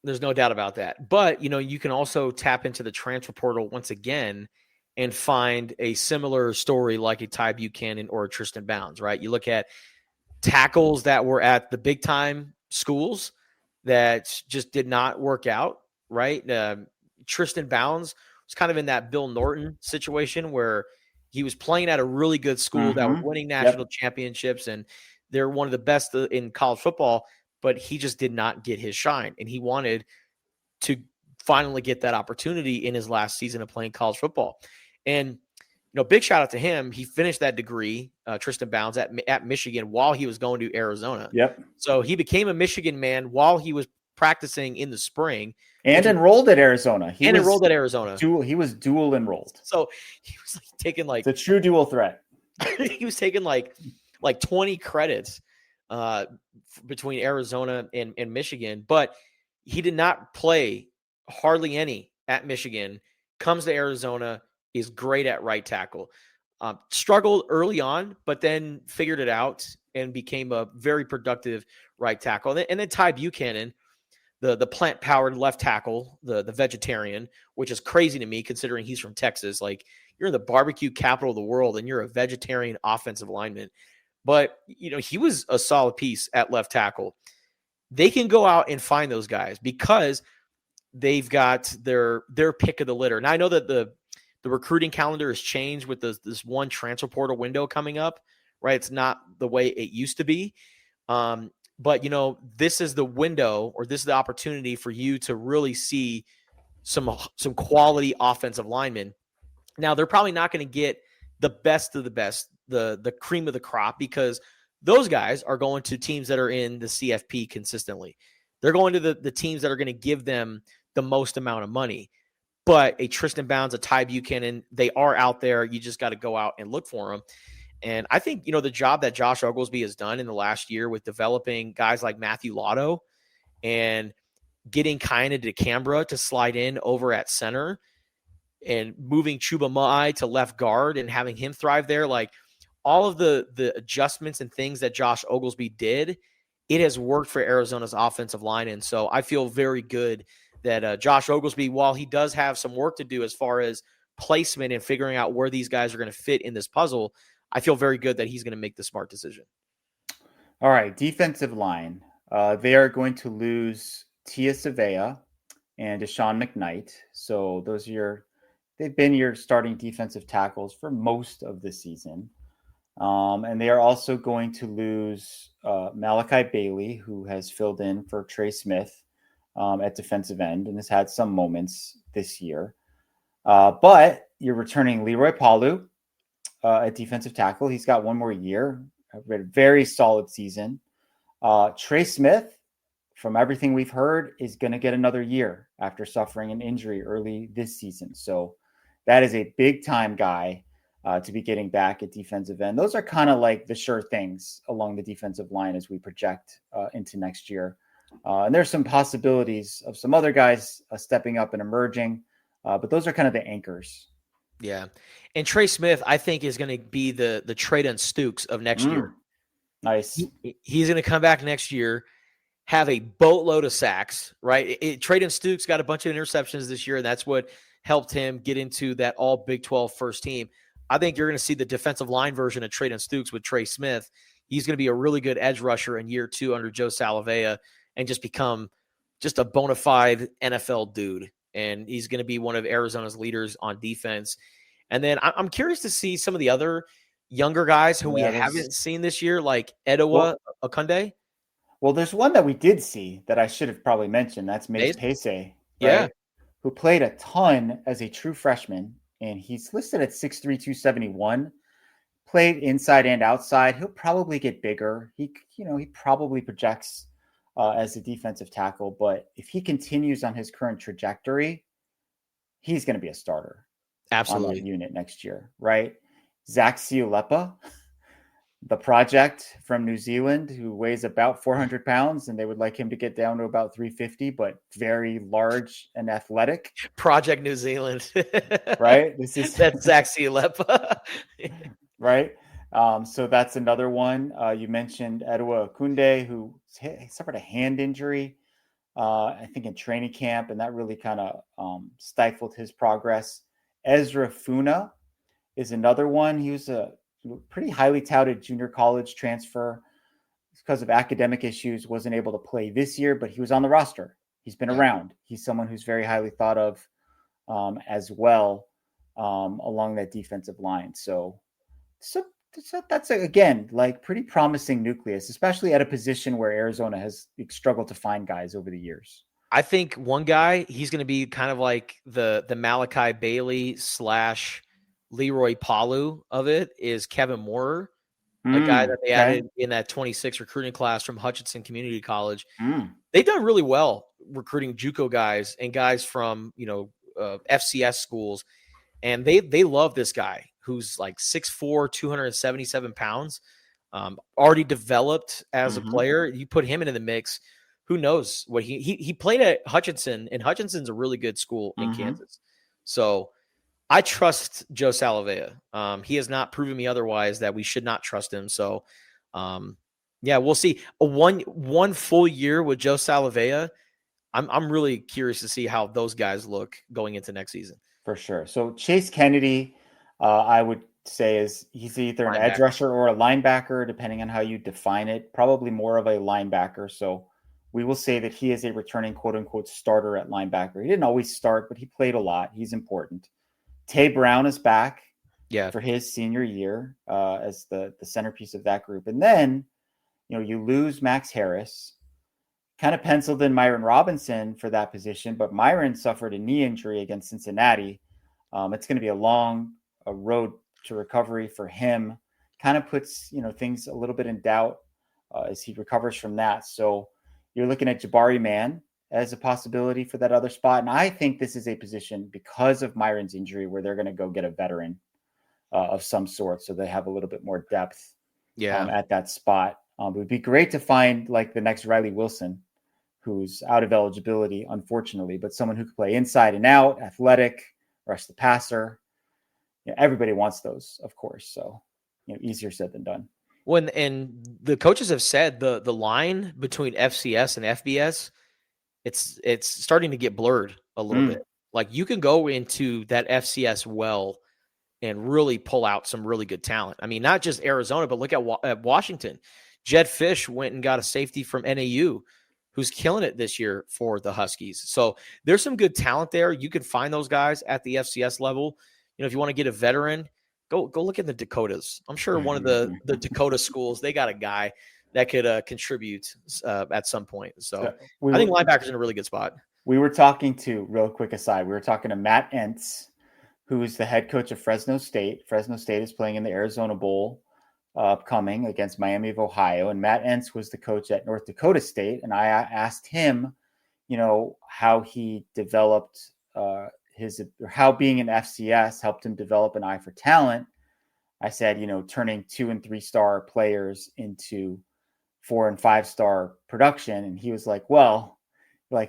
There's no doubt about that. But, you can also tap into the transfer portal once again and find a similar story like a Ty Buchanan or a Tristan Bounds, right? You look at tackles that were at the big time schools that just did not work out, right? Tristan Bounds was kind of in that Bill Norton situation where he was playing at a really good school that was winning national championships, and they're one of the best in college football, but he just did not get his shine, and he wanted to finally get that opportunity in his last season of playing college football. And, big shout out to him. He finished that degree, Tristan Bounds, at Michigan while he was going to Arizona. Yep. So he became a Michigan man while he was practicing in the spring. And enrolled at Arizona. He was dual enrolled. So he was taking it's a true dual threat. He was taking like 20 credits between Arizona and Michigan, but he did not play hardly any at Michigan. Comes to Arizona, is great at right tackle. Struggled early on, but then figured it out and became a very productive right tackle. And then Ty Buchanan, the plant-powered left tackle, the vegetarian, which is crazy to me considering he's from Texas. You're in the barbecue capital of the world and you're a vegetarian offensive lineman. But, he was a solid piece at left tackle. They can go out and find those guys because they've got their pick of the litter. Now, I know that the recruiting calendar has changed with this one transfer portal window coming up, right? It's not the way it used to be. But, this is the window, or this is the opportunity for you to really see some quality offensive linemen. Now, they're probably not going to get the best of the best, the cream of the crop, because those guys are going to teams that are in the CFP consistently. They're going to the teams that are going to give them the most amount of money. But a Tristan Bounds, a Ty Buchanan, they are out there. You just got to go out and look for them. And I think, the job that Josh Oglesby has done in the last year with developing guys like Matthew Lotto and getting Kaiana DeCambra to slide in over at center and moving Chuba Mai to left guard and having him thrive there, all of the adjustments and things that Josh Oglesby did, it has worked for Arizona's offensive line. And so I feel very good that Josh Oglesby, while he does have some work to do as far as placement and figuring out where these guys are going to fit in this puzzle, I feel very good that he's going to make the smart decision. All right, defensive line. They are going to lose Tia Savea and Deshaun McKnight. So they've been your starting defensive tackles for most of the season. And they are also going to lose Malachi Bailey, who has filled in for Trey Smith at defensive end and has had some moments this year. But you're returning Leroy Palu at defensive tackle. He's got one more year. A very solid season. Trey Smith, from everything we've heard, is going to get another year after suffering an injury early this season. So that is a big-time guy to be getting back at defensive end. Those are kind of like the sure things along the defensive line as we project into next year. And there's some possibilities of some other guys stepping up and emerging, but those are kind of the anchors. Yeah. And Trey Smith, I think, is going to be the Traydon Stukes of next year. Nice. He's going to come back next year, have a boatload of sacks, right? Traydon Stukes got a bunch of interceptions this year, and that's what helped him get into that all Big 12 first team. I think you're going to see the defensive line version of Traydon Stukes with Trey Smith. He's going to be a really good edge rusher in year 2 under Joe Salavea and just become just a bona fide NFL dude. And he's going to be one of Arizona's leaders on defense. And then I'm curious to see some of the other younger guys who we Yeah, haven't seen this year, like well, Edowa Okunde. there's one that we did see that I should have probably mentioned. That's Mace Mace? Pace, Yeah, right? Who played a ton as a true freshman, and he's listed at 6'3", 271. Played inside and outside. He'll probably get bigger. He probably projects as a defensive tackle, but if he continues on his current trajectory, he's going to be a starter on that absolutely. unit next year, right? Zach Siulepa, the project from New Zealand, who weighs about 400 pounds, and they would like him to get down to about 350, but very large and athletic. Project New Zealand. Right? This is That's Zach Lepa. right. So that's another one. You mentioned Edwa Kunde, who suffered a hand injury, I think in training camp, and that really kind of stifled his progress. Ezra Funa is another one. He was a pretty highly touted junior college transfer. Because of academic issues, wasn't able to play this year, but he was on the roster. He's been around. He's someone who's very highly thought of as well along that defensive line. So that's again like pretty promising nucleus, especially at a position where Arizona has struggled to find guys over the years. I think one guy, he's going to be kind of like the Malachi Bailey / Leroy Palu of it, is Kevin Moorer, a guy that they added in that 26 recruiting class from Hutchinson Community College. They've done really well recruiting JUCO guys and guys from FCS schools, and they love this guy who's like 6'4", 277 pounds, already developed as a player. You put him into the mix, who knows what he played at Hutchinson, and Hutchinson's a really good school in Kansas. So I trust Joe Salavea. He has not proven me otherwise that we should not trust him. So, yeah, we'll see. One full year with Joe Salavea, I'm really curious to see how those guys look going into next season. For sure. So Chase Kennedy, I would say he's either an edge rusher or a linebacker, depending on how you define it. Probably more of a linebacker. So we will say that he is a returning quote unquote starter at linebacker. He didn't always start, but he played a lot. He's important. Tay Brown is back for his senior year as the centerpiece of that group. And then, you lose Max Harris, kind of penciled in Myron Robinson for that position, but Myron suffered a knee injury against Cincinnati. It's going to be a long road to recovery for him. Kind of puts, things a little bit in doubt as he recovers from that. So you're looking at Jabari Mann as a possibility for that other spot. And I think this is a position, because of Myron's injury, where they're going to go get a veteran of some sort, so they have a little bit more depth at that spot. It would be great to find like the next Riley Wilson, who's out of eligibility, unfortunately, but someone who could play inside and out, athletic, rush the passer. Everybody wants those, of course. So, easier said than done. And the coaches have said the line between FCS and FBS, it's starting to get blurred a little bit. Like, you can go into that FCS well and really pull out some really good talent. I mean, not just Arizona, but look at Washington. Jed Fish went and got a safety from NAU who's killing it this year for the Huskies. So there's some good talent there. You can find those guys at the FCS level. If you want to get a veteran, go look at the Dakotas. I'm sure one of the Dakota schools, they got a guy that could contribute at some point. So I think linebacker's in a really good spot. We were talking to, real quick aside, we were talking to Matt Entz, who is the head coach of Fresno State. Fresno State is playing in the Arizona Bowl upcoming against Miami of Ohio. And Matt Entz was the coach at North Dakota State. And I asked him, how he developed how being an FCS helped him develop an eye for talent. I said, turning 2- and 3-star players into 4- and 5-star production. And he was like, well,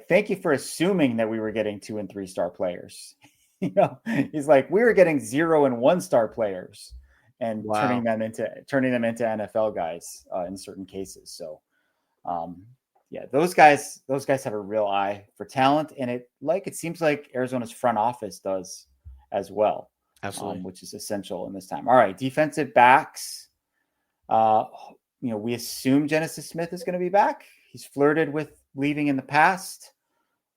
thank you for assuming that we were getting 2- and 3-star players. He's like, we were getting 0- and 1-star players and turning them into NFL guys in certain cases. So, those guys have a real eye for talent, and it seems like Arizona's front office does as well. Absolutely. Which is essential in this time. All right, defensive backs. We assume Genesis Smith is going to be back. He's flirted with leaving in the past.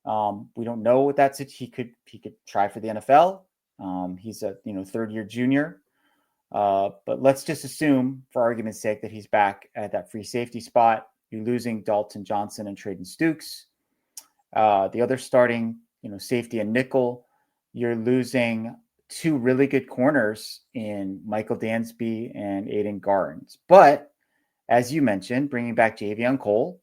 We don't know what that's. He could try for the NFL. He's a 3rd-year junior. But let's just assume, for argument's sake, that he's back at that free safety spot. You're losing Dalton Johnson and Traden Stukes. The other starting, safety and nickel, you're losing two really good corners in Michael Dansby and Aiden Garnes. But as you mentioned, bringing back Javion Cole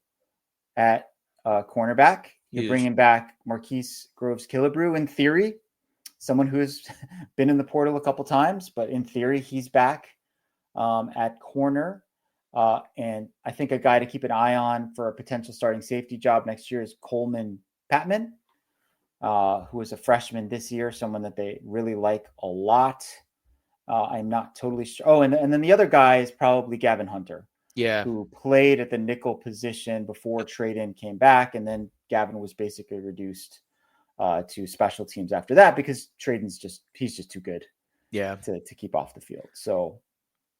at cornerback, you're bringing back Marquise Groves-Killebrew in theory, someone who has been in the portal a couple times, but in theory, he's back at corner. And I think a guy to keep an eye on for a potential starting safety job next year is Coleman Patman, who is a freshman this year, someone that they really like a lot. I'm not totally sure. Oh, and then the other guy is probably Gavin Hunter, who played at the nickel position before Traden came back, and then Gavin was basically reduced to special teams after that because Traden's he's just too good, to keep off the field. So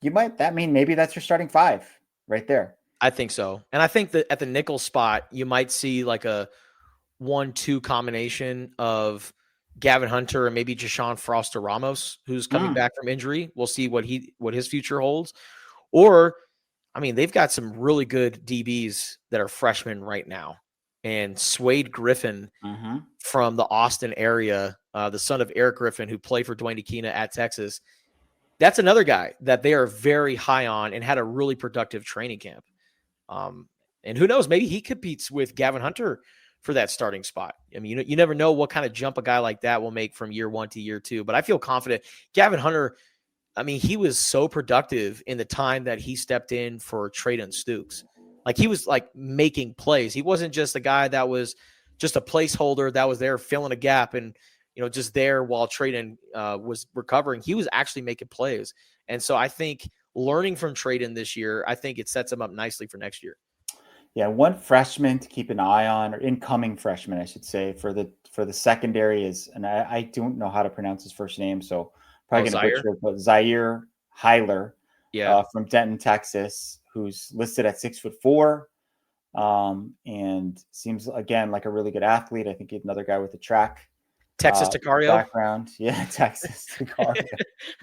maybe that's your starting five right there. I think so, and I think that at the nickel spot you might see like a 1-2 combination of Gavin Hunter and maybe Jashawn Foster Ramos, who's coming back from injury. We'll see what his future holds. Or, I mean, they've got some really good DBs that are freshmen right now. And Swade Griffin from the Austin area, the son of Eric Griffin, who played for Dwayne Aquina at Texas. That's another guy that they are very high on and had a really productive training camp. And who knows, maybe he competes with Gavin Hunter for that starting spot. I mean, you never know what kind of jump a guy like that will make from year 1 to year 2, but I feel confident. Gavin Hunter, I mean, he was so productive in the time that he stepped in for Traden Stukes. Like, he was like making plays. He wasn't just a guy that was just a placeholder that was there filling a gap and, just there while Traden was recovering. He was actually making plays. And so I think learning from Traden this year, I think it sets him up nicely for next year. Yeah, one freshman to keep an eye on, or incoming freshman, I should say, for the secondary is, and I don't know how to pronounce his first name, so probably going to butcher it, but Zaire Heiler, from Denton, Texas, who's listed at 6'4", and seems again like a really good athlete. I think he's another guy with a track Texas Tacario background. Yeah, Texas Tacario.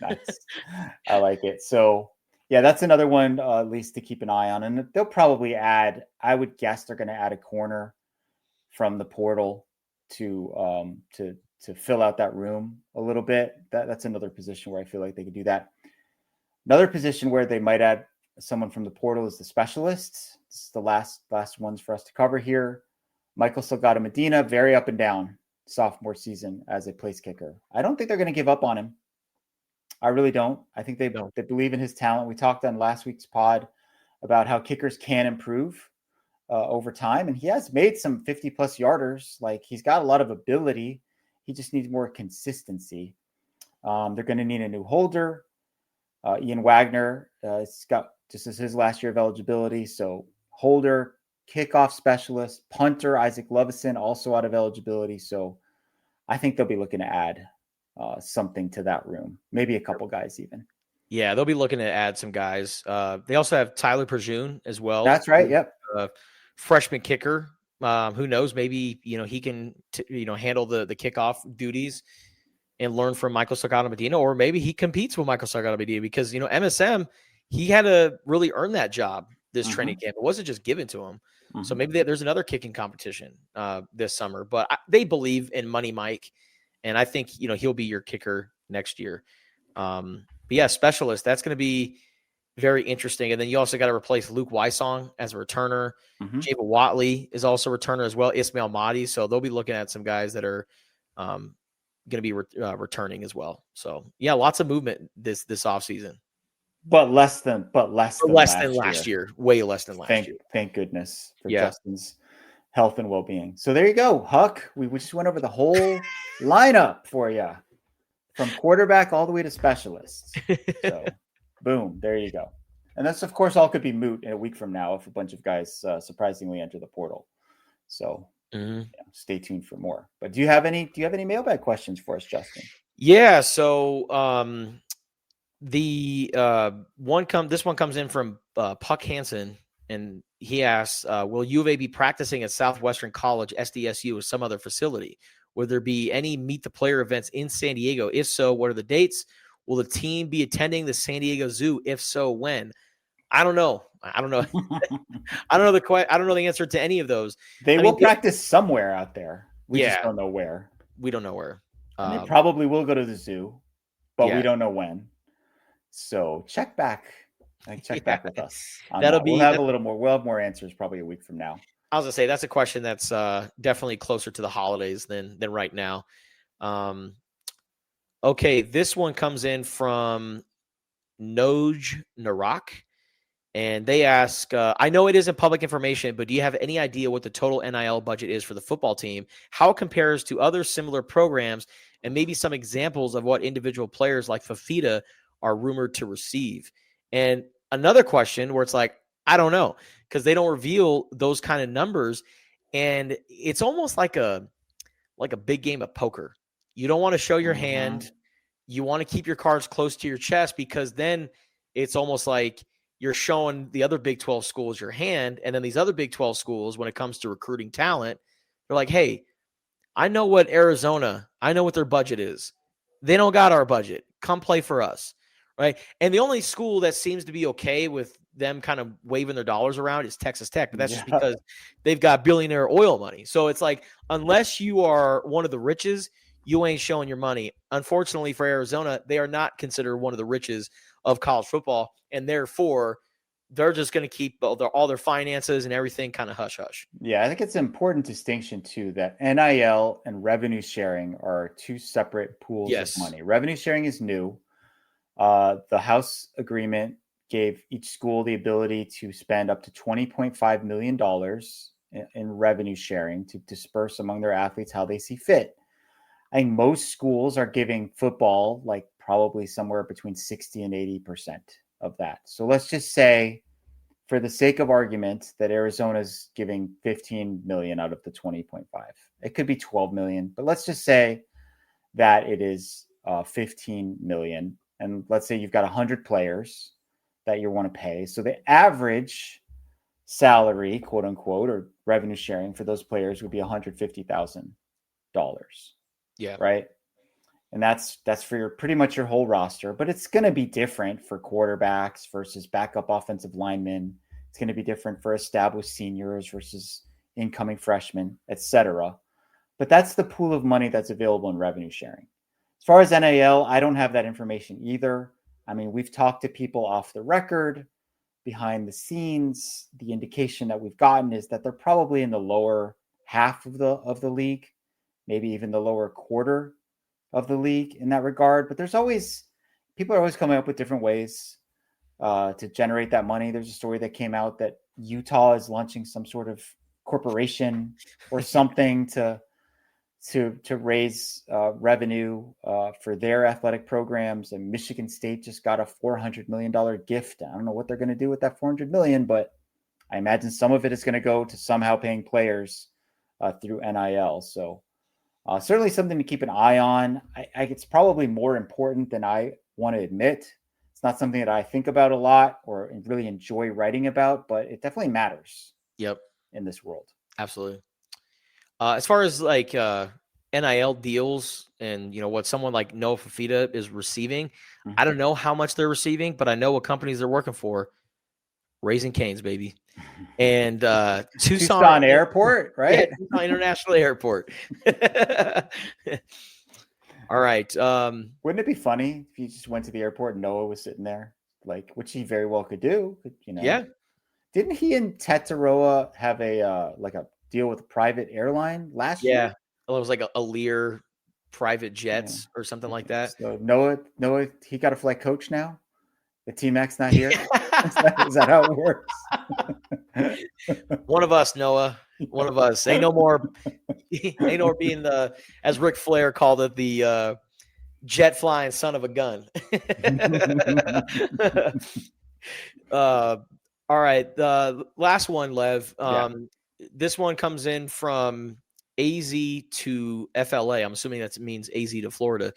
Nice, I like it. So. Yeah, that's another one at least to keep an eye on. And they'll probably add, I would guess they're going to add a corner from the portal to fill out that room a little bit. That's another position where I feel like they could do that. Another position where they might add someone from the portal is the specialists. This is the last ones for us to cover here. Michael Salgado Medina, very up and down sophomore season as a place kicker. I don't think they're going to give up on him. I really don't. I think they believe in his talent. We talked on last week's pod about how kickers can improve over time, and he has made some 50-plus yarders. Like, he's got a lot of ability. He just needs more consistency. They're going to need a new holder. Ian Wagner, it's got just as his last year of eligibility. So holder, kickoff specialist, punter, Isaac Lovison, also out of eligibility. So I think they'll be looking to add something to that room, maybe a couple guys even. Yeah, they'll be looking to add some guys. They also have Tyler Perjune as well. That's right. Yep. Freshman kicker. Who knows? Maybe he can handle the kickoff duties and learn from Michael Salgado Medina, or maybe he competes with Michael Salgado Medina because MSM, he had to really earn that job this training camp. It wasn't just given to him. So maybe there's another kicking competition this summer. But they believe in Money Mike. And I think, he'll be your kicker next year. But yeah, specialist, that's going to be very interesting. And then you also got to replace Luke Wysong as a returner. Java Watley is also a returner as well, Ismail Mahdi. So they'll be looking at some guys that are going to be returning as well. So yeah, lots of movement this offseason. But less than last year. Way less than last year. Thank goodness for Justin's health and well-being. So there you go, Huck. We just went over the whole lineup for you, from quarterback all the way to specialists. So boom, there you go. And that's, of course, all could be moot in a week from now if a bunch of guys surprisingly enter the portal. So stay tuned for more. But do you have any mailbag questions for us, Justin? Yeah. So this one comes in from Puck Hansen. And he asks, will U of A be practicing at Southwestern College, SDSU, or some other facility? Will there be any Meet the Player events in San Diego? If so, what are the dates? Will the team be attending the San Diego Zoo? If so, when? I don't know. I don't know. I don't know the answer to any of those. They will practice somewhere out there. We just don't know where. We don't know where. And they probably will go to the zoo, but we don't know when. So check back. Check back with us. We'll have a little more. We'll have more answers probably a week from now. I was gonna say that's a question that's definitely closer to the holidays than right now. Okay, this one comes in from Noj Narak. And they ask, I know it isn't public information, but do you have any idea what the total NIL budget is for the football team? How it compares to other similar programs, and maybe some examples of what individual players like Fafita are rumored to receive? And another question where it's like, I don't know, because they don't reveal those kind of numbers. And it's almost like a big game of poker. You don't want to show your hand. You want to keep your cards close to your chest, because then it's almost like you're showing the other Big 12 schools your hand, and then these other Big 12 schools, when it comes to recruiting talent, they're like, hey, I know what their budget is. They don't got our budget. Come play for us, right? And the only school that seems to be okay with them kind of waving their dollars around is Texas Tech, but that's just because they've got billionaire oil money. So it's like, unless you are one of the riches, you ain't showing your money. Unfortunately for Arizona, they are not considered one of the riches of college football, and therefore they're just going to keep all their finances and everything kind of hush-hush. Yeah, I think it's an important distinction too, that NIL and revenue sharing are two separate pools of money. Revenue sharing is new. The House agreement gave each school the ability to spend up to $20.5 million in revenue sharing to disperse among their athletes how they see fit. I think most schools are giving football like probably somewhere between 60 and 80% of that. So let's just say, for the sake of argument, that Arizona's giving 15 million out of the 20.5. It could be 12 million, but let's just say that it is 15 million. And let's say you've got 100 players that you want to pay. So the average salary, quote unquote, or revenue sharing for those players would be $150,000. Yeah. Right. And that's for pretty much your whole roster, but it's going to be different for quarterbacks versus backup offensive linemen. It's going to be different for established seniors versus incoming freshmen, etc. But that's the pool of money that's available in revenue sharing. As far as NIL, I don't have that information either. I mean, we've talked to people off the record, behind the scenes. The indication that we've gotten is that they're probably in the lower half of the league, maybe even the lower quarter of the league in that regard. But people are always coming up with different ways to generate that money. There's a story that came out that Utah is launching some sort of corporation or something to raise revenue for their athletic programs. And Michigan State just got a $400 million gift. I don't know what they're going to do with that $400 million, but I imagine some of it is going to go to somehow paying players through NIL. So certainly something to keep an eye on. It's probably more important than I want to admit. It's not something that I think about a lot or really enjoy writing about, but it definitely matters. Yep. In this world. Absolutely. As far as like NIL deals and, what someone like Noah Fafita is receiving, I don't know how much they're receiving, but I know what companies they're working for. Raising Cane's, baby. And Tucson Airport, right? Yeah, Tucson International Airport. All right. Wouldn't it be funny if you just went to the airport and Noah was sitting there, which he very well could do? Yeah. Didn't he and Tetaroa have a deal with a private airline last year? Yeah, it was like a Lear private jets or something like that. So Noah, he got a flight coach now. The T-Mac's not here. Is that how it works? One of us, Noah. One of us. Ain't no more being the, as Ric Flair called it, the jet flying son of a gun. All right. The last one, Lev. This one comes in from AZ to FLA. I'm assuming that means AZ to Florida.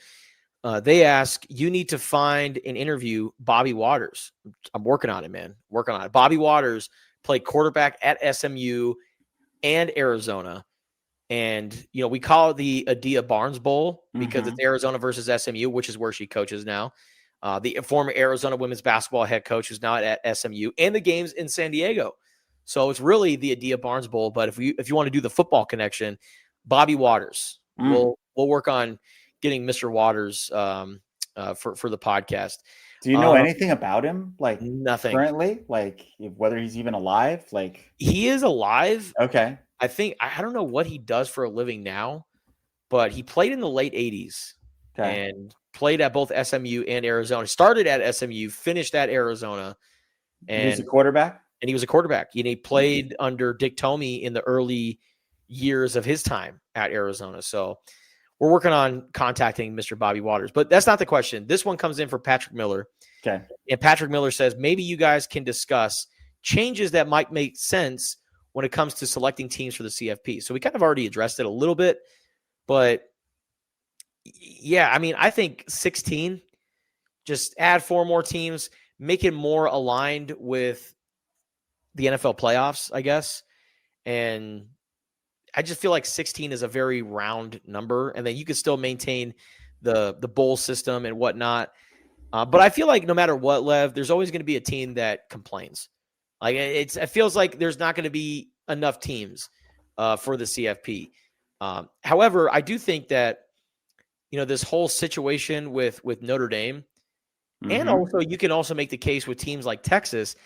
They ask, you need to find and interview Bobby Waters. I'm working on it, man. Working on it. Bobby Waters played quarterback at SMU and Arizona. And, we call it the Adia Barnes Bowl because it's Mhm. Arizona versus SMU, which is where she coaches now. The former Arizona women's basketball head coach who's now at SMU, and the game's in San Diego. So it's really the Adia Barnes Bowl. But if you want to do the football connection, Bobby Waters, we'll work on getting Mr. Waters for the podcast. Do you know anything about him? Like Nothing. currently, like whether he's even alive? Like he is alive. Okay. I don't know what he does for a living now, but he played in the late 80s and played at both SMU and Arizona. Started at SMU, finished at Arizona. And he was a quarterback? And he was a quarterback. And he played under Dick Tomey in the early years of his time at Arizona. So we're working on contacting Mr. Bobby Waters. But that's not the question. This one comes in for Patrick Miller. Okay. And Patrick Miller says, maybe you guys can discuss changes that might make sense when it comes to selecting teams for the CFP. So we kind of already addressed it a little bit. But yeah, I mean, I think 16, just add 4 more teams, make it more aligned with the NFL playoffs, I guess. And I just feel like 16 is a very round number, and then you could still maintain the bowl system and whatnot. But I feel like no matter what, Lev, there's always going to be a team that complains. Like it feels like there's not going to be enough teams for the CFP. However, I do think that this whole situation with Notre Dame, and also you can also make the case with teams like Texas.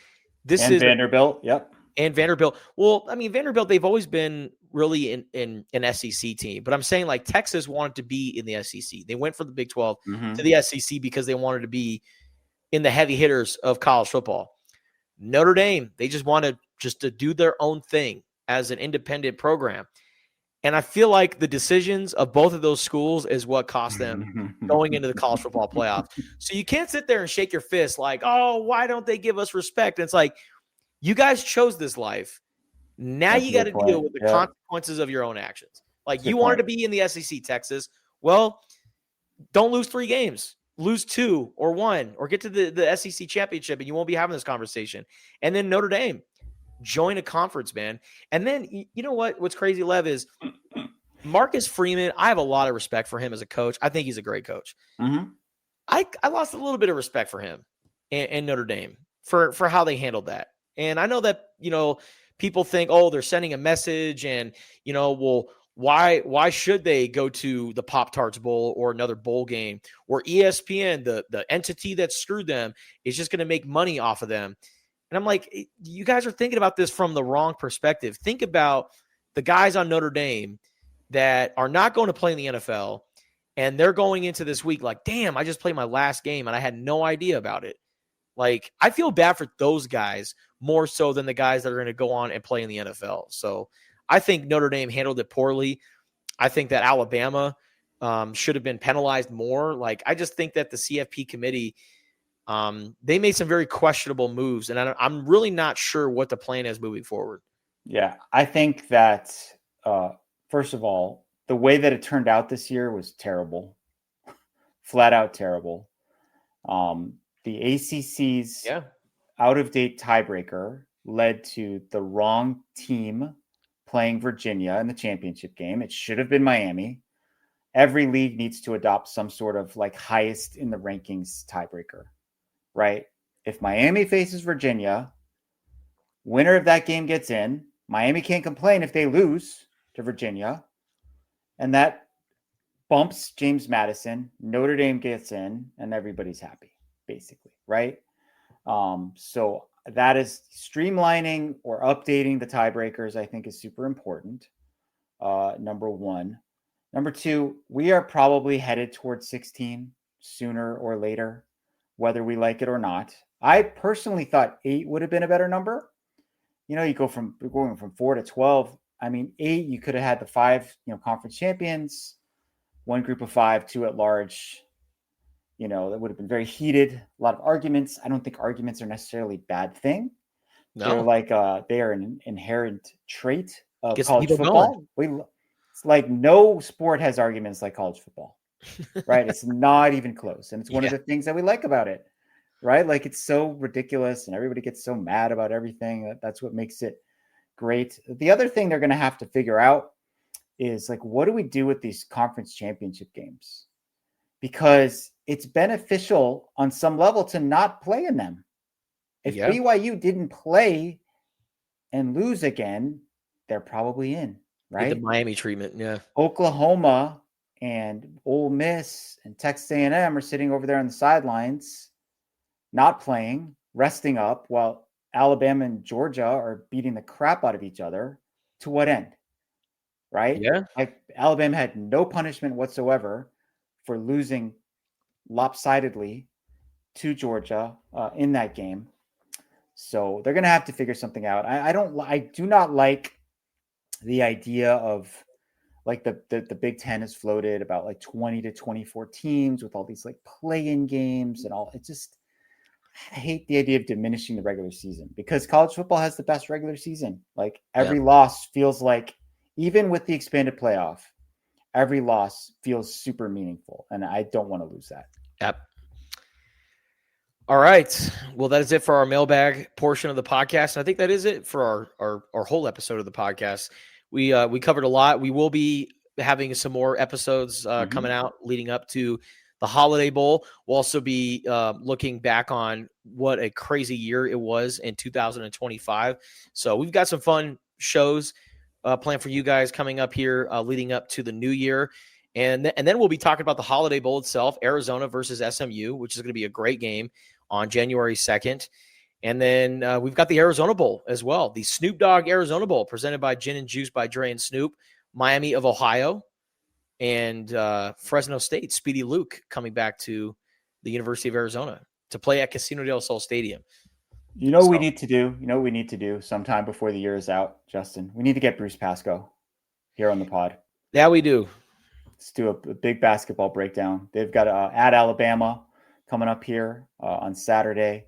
And Vanderbilt, yep. And Vanderbilt. Well, I mean, Vanderbilt, they've always been really in an SEC team. But I'm saying like Texas wanted to be in the SEC. They went from the Big 12 to the SEC because they wanted to be in the heavy hitters of college football. Notre Dame, they just wanted to do their own thing as an independent program. And I feel like the decisions of both of those schools is what cost them going into the college football playoff. So you can't sit there and shake your fist like, oh, why don't they give us respect? And it's like, you guys chose this life. Now you got to deal with the consequences of your own actions. Like you wanted to be in the SEC, Texas. Well, don't lose 3 games. Lose 2 or 1 or get to the SEC championship and you won't be having this conversation. And then Notre Dame, join a conference, man. And then you know what's crazy, Lev, is Marcus Freeman. I have a lot of respect for him as a coach. I think he's a great coach. I lost a little bit of respect for him and Notre Dame for how they handled that. And I know that, people think, oh, they're sending a message and, well, why should they go to the Pop-Tarts Bowl or another bowl game, or ESPN, the entity that screwed them, is just going to make money off of them? And I'm like, you guys are thinking about this from the wrong perspective. Think about the guys on Notre Dame that are not going to play in the NFL, and they're going into this week like, damn, I just played my last game and I had no idea about it. Like, I feel bad for those guys more so than the guys that are going to go on and play in the NFL. So I think Notre Dame handled it poorly. I think that Alabama should have been penalized more. Like, I just think that the CFP committee, they made some very questionable moves, and I'm really not sure what the plan is moving forward. Yeah, I think that, first of all, the way that it turned out this year was terrible. Flat out terrible. The ACC's out-of-date tiebreaker led to the wrong team playing Virginia in the championship game. It should have been Miami. Every league needs to adopt some sort of like highest in the rankings tiebreaker, right? If Miami faces Virginia, winner of that game gets in. Miami can't complain if they lose to Virginia. And that bumps James Madison. Notre Dame gets in and everybody's happy, basically, right? So that is streamlining or updating the tiebreakers, I think, is super important. Number one. Number two, we are probably headed towards 16 sooner or later, whether we like it or not. I personally thought 8 would have been a better number. You know, going from 4 to 12. I mean, 8, you could have had the 5, conference champions, 1 group of 5, 2 at large. That would have been very heated. A lot of arguments. I don't think arguments are necessarily a bad thing. No. They are an inherent trait of college football. It's like no sport has arguments like college football, right? It's not even close. And it's one of the things that we like about it, right? Like it's so ridiculous and everybody gets so mad about everything. That's what makes it great. The other thing they're going to have to figure out is like, what do we do with these conference championship games? Because it's beneficial on some level to not play in them. If BYU didn't play and lose again, they're probably in, right? Get the Miami treatment, yeah. Oklahoma and Ole Miss and Texas A&M are sitting over there on the sidelines, not playing, resting up, while Alabama and Georgia are beating the crap out of each other. To what end? Right? Yeah. Like Alabama had no punishment whatsoever for losing lopsidedly to Georgia in that game. So they're going to have to figure something out. I do not like the idea of like the Big Ten has floated about like 20 to 24 teams with all these like play-in games and all. It just, I hate the idea of diminishing the regular season because college football has the best regular season. Like every loss feels like, even with the expanded playoff, every loss feels super meaningful. And I don't want to lose that. Yep. All right. Well, that is it for our mailbag portion of the podcast. And I think that is it for our whole episode of the podcast. We covered a lot. We will be having some more episodes coming out leading up to the Holiday Bowl. We'll also be looking back on what a crazy year it was in 2025. So we've got some fun shows planned for you guys coming up here leading up to the new year. And then we'll be talking about the Holiday Bowl itself, Arizona versus SMU, which is going to be a great game on January 2nd. And then we've got the Arizona Bowl as well, the Snoop Dogg Arizona Bowl presented by Gin and Juice by Dre and Snoop, Miami of Ohio, and Fresno State, Speedy Luke coming back to the University of Arizona to play at Casino del Sol Stadium. You know what we need to do? You know what we need to do sometime before the year is out, Justin? We need to get Bruce Pascoe here on the pod. Yeah, we do. Let's do a big basketball breakdown. They've got at Alabama coming up here on Saturday.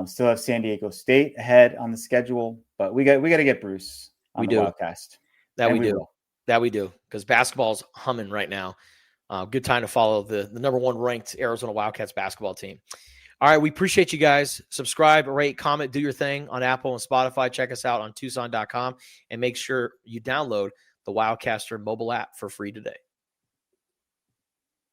Still have San Diego State ahead on the schedule, but we got to get Bruce on the Wildcast. That we do because basketball's humming right now. Good time to follow the number one ranked Arizona Wildcats basketball team. All right, we appreciate you guys. Subscribe, rate, comment, do your thing on Apple and Spotify. Check us out on Tucson.com and make sure you download the Wildcaster mobile app for free today.